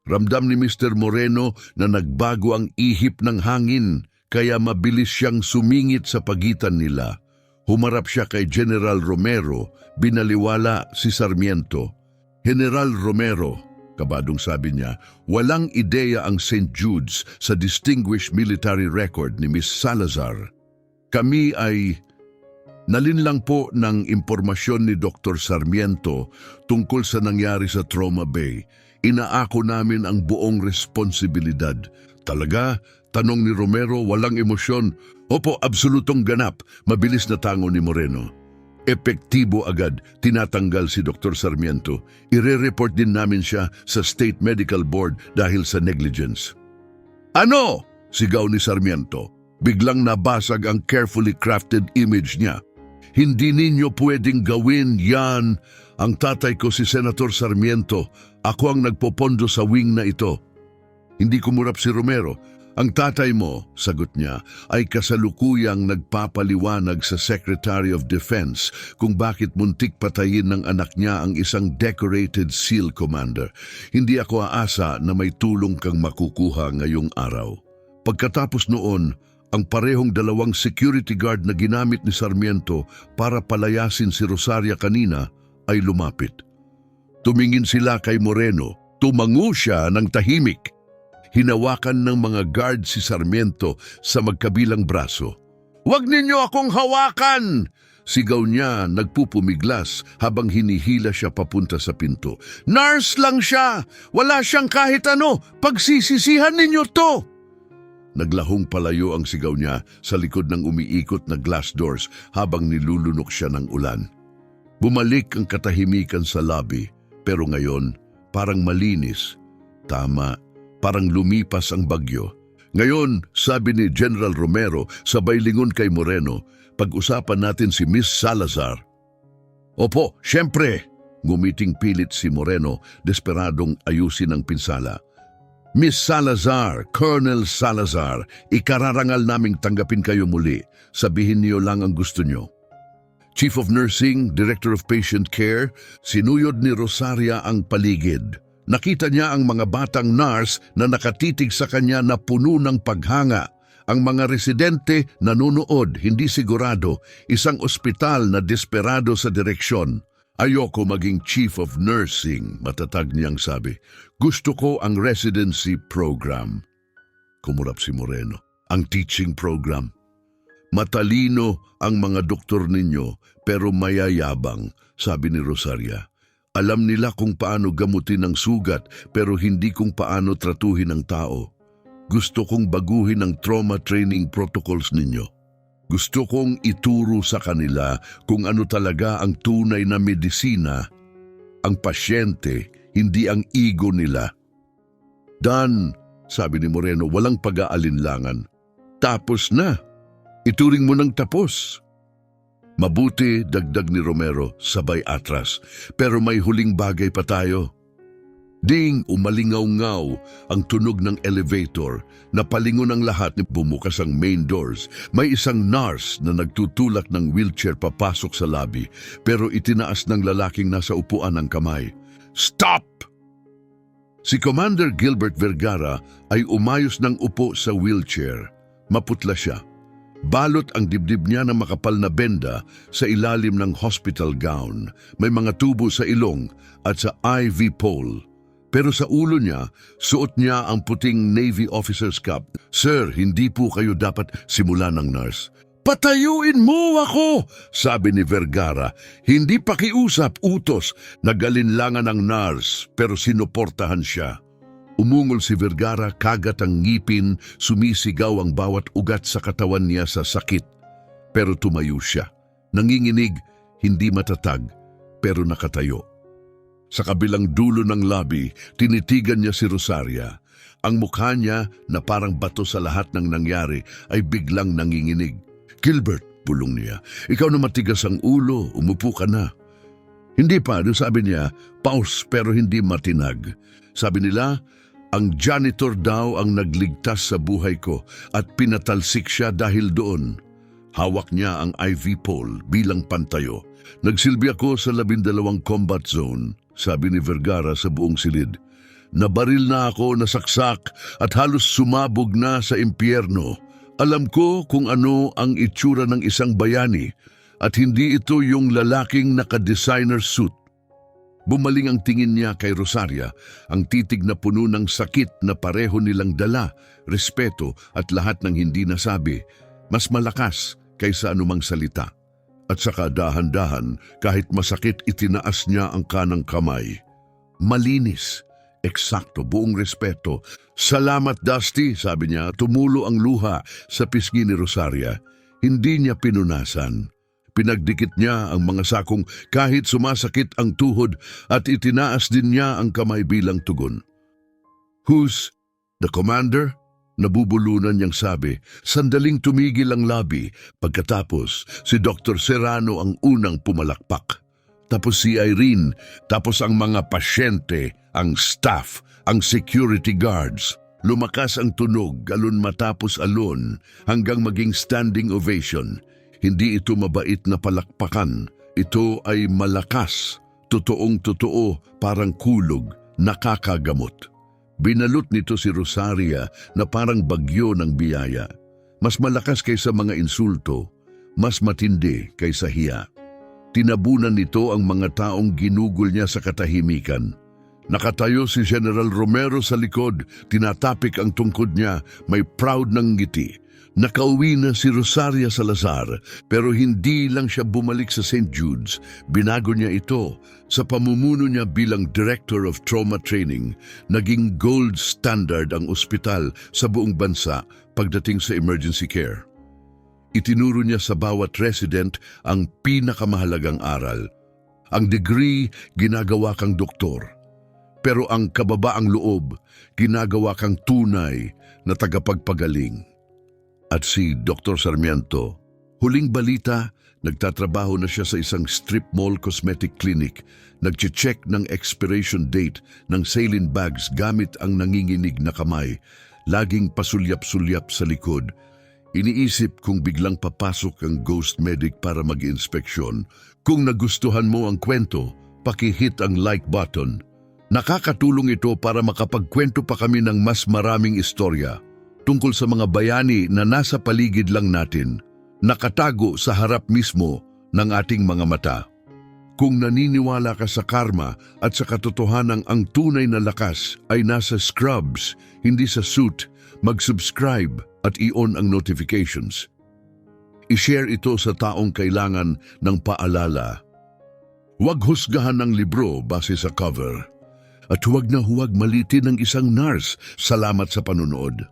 Ramdam ni Mr. Moreno na nagbago ang ihip ng hangin, kaya mabilis siyang sumingit sa pagitan nila. Humarap siya kay General Romero, binaliwala si Sarmiento. "General Romero," kabadong sabi niya, "walang ideya ang St. Jude's sa Distinguished Military Record ni Miss Salazar. Kami ay nalinlang po ng impormasyon ni Dr. Sarmiento tungkol sa nangyari sa Trauma Bay. Inaako namin ang buong responsibilidad." "Talaga?" tanong ni Romero, walang emosyon. "Opo, absolutong ganap." Mabilis na tango ni Moreno. "Epektibo agad, tinatanggal si Dr. Sarmiento. Ire-report din namin siya sa State Medical Board dahil sa negligence." "Ano?" sigaw ni Sarmiento. Biglang nabasag ang carefully crafted image niya. "Hindi ninyo pwedeng gawin yan. Ang tatay ko si Senator Sarmiento. Ako ang nagpopondo sa wing na ito." Hindi kumurap si Romero. "Ang tatay mo," sagot niya, "ay kasalukuyang nagpapaliwanag sa Secretary of Defense kung bakit muntik patayin ng anak niya ang isang decorated SEAL commander. Hindi ako aasa na may tulong kang makukuha ngayong araw." Pagkatapos noon, ang parehong 2 security guard na ginamit ni Sarmiento para palayasin si Rosaria kanina ay lumapit. Tumingin sila kay Moreno. Tumango siya ng tahimik. Hinawakan ng mga guard si Sarmiento sa magkabilang braso. "Huwag ninyo akong hawakan!" sigaw niya, nagpupumiglas habang hinihila siya papunta sa pinto. "Nurse lang siya! Wala siyang kahit ano! Pagsisisihan ninyo to!" Naglahong palayo ang sigaw niya sa likod ng umiikot na glass doors habang nilulunok siya ng ulan. Bumalik ang katahimikan sa lobby, pero ngayon parang malinis. Tama, parang lumipas ang bagyo. "Ngayon," sabi ni General Romero sabay lingon kay Moreno, "pag-usapan natin si Miss Salazar." "Opo, syempre," ngumiting pilit si Moreno, desperadong ayusin ang pinsala. "Miss Salazar, Colonel Salazar, ikararangal naming tanggapin kayo muli. Sabihin niyo lang ang gusto niyo." Chief of Nursing, Director of Patient Care, sinuyod ni Rosaria ang paligid. Nakita niya ang mga batang nurse na nakatitig sa kanya na puno ng paghanga. Ang mga residente nanunood, hindi sigurado, isang ospital na desperado sa direksyon. "Ayoko maging chief of nursing," matatag niyang sabi. "Gusto ko ang residency program." Kumurap si Moreno. "Ang teaching program? Matalino ang mga doktor ninyo pero mayayabang," sabi ni Rosaria. "Alam nila kung paano gamutin ang sugat pero hindi kung paano tratuhin ang tao. Gusto kong baguhin ang trauma training protocols ninyo. Gusto kong ituro sa kanila kung ano talaga ang tunay na medisina. Ang pasyente, hindi ang ego nila." "Dan," sabi ni Moreno, walang pag-aalinlangan. "Tapos na. Ituring mo ng tapos." "Mabuti," dagdag ni Romero, sabay atras. "Pero may huling bagay pa tayo." Ding, umalingaw-ngaw ang tunog ng elevator. Napalingon ang lahat ni bumukas ang main doors. May isang nurse na nagtutulak ng wheelchair papasok sa lobby, pero itinaas ng lalaking nasa upuan ang kamay. "Stop!" Si Commander Gilbert Vergara ay umayos ng upo sa wheelchair. Maputla siya. Balot ang dibdib niya ng makapal na benda sa ilalim ng hospital gown. May mga tubo sa ilong at sa IV pole. Pero sa ulo niya, suot niya ang puting Navy officer's cap. "Sir, hindi po kayo dapat simula ng nurse." "Patayuin mo ako!" sabi ni Vergara. Hindi pakiusap, utos. Nagalinlangan ang nurse pero sinuportahan siya. Umungol si Vergara, kagat ang ngipin, sumisigaw ang bawat ugat sa katawan niya sa sakit. Pero tumayo siya. Nanginginig, hindi matatag, pero nakatayo. Sa kabilang dulo ng lobby, tinitigan niya si Rosaria. Ang mukha niya na parang bato sa lahat ng nangyari ay biglang nanginginig. "Gilbert," bulong niya, "ikaw na matigas ang ulo, umupo ka na." "Hindi pa," sabi niya, pause pero hindi matinag. Sabi nila, ang janitor daw ang nagligtas sa buhay ko at pinatalsik siya dahil doon. Hawak niya ang IV pole bilang pantayo. "Nagsilbi ako sa 12 combat zone," sabi ni Vergara sa buong silid. "Nabaril na ako, nasaksak at halos sumabog na sa impyerno. Alam ko kung ano ang itsura ng isang bayani at hindi ito yung lalaking naka-designer suit." Bumaling ang tingin niya kay Rosaria, ang titig na puno ng sakit na pareho nilang dala, respeto at lahat ng hindi nasabi, mas malakas kaysa anumang salita. At saka dahan-dahan, kahit masakit, itinaas niya ang kanang kamay. Malinis, eksakto, buong respeto. "Salamat, Dusty," sabi niya, tumulo ang luha sa pisngi ni Rosaria. Hindi niya pinunasan. Pinagdikit niya ang mga sakong kahit sumasakit ang tuhod at itinaas din niya ang kamay bilang tugon. "Who's the commander?" Nabubulunan niyang sabi. Sandaling tumigil ang labi. Pagkatapos, si Dr. Serrano ang unang pumalakpak. Tapos si Irene, tapos ang mga pasyente, ang staff, ang security guards. Lumakas ang tunog, alon matapos alon, hanggang maging standing ovation. Hindi ito mabait na palakpakan. Ito ay malakas, totoong-totoo, parang kulog, nakakagamot. Binalot nito si Rosaria na parang bagyo ng biyaya. Mas malakas kaysa mga insulto, mas matindi kaysa hiya. Tinabunan nito ang mga taong ginugol niya sa katahimikan. Nakatayo si General Romero sa likod, tinatapik ang tungkod niya, may proud ng ngiti. Nakauwi na si Rosaria Salazar, pero hindi lang siya bumalik sa St. Jude's. Binago niya ito. Sa pamumuno niya bilang Director of Trauma Training, naging gold standard ang ospital sa buong bansa pagdating sa emergency care. Itinuro niya sa bawat resident ang pinakamahalagang aral. Ang degree, ginagawa kang doktor. Pero ang kababaang loob, ginagawa kang tunay na tagapagpagaling. At si Dr. Sarmiento, huling balita, nagtatrabaho na siya sa isang strip mall cosmetic clinic. Nagche-check ng expiration date ng saline bags gamit ang nanginginig na kamay. Laging pasulyap-sulyap sa likod. Iniisip kung biglang papasok ang ghost medic para mag-inspeksyon. Kung nagustuhan mo ang kwento, paki-hit ang like button. Nakakatulong ito para makapagkwento pa kami ng mas maraming istorya tungkol sa mga bayani na nasa paligid lang natin, nakatago sa harap mismo ng ating mga mata. Kung naniniwala ka sa karma at sa katotohanan ang tunay na lakas ay nasa scrubs, hindi sa suit, mag-subscribe at i-on ang notifications. I-share ito sa taong kailangan ng paalala. Huwag husgahan ng libro base sa cover. At huwag na huwag malitin ng isang nurse. Salamat sa panunood.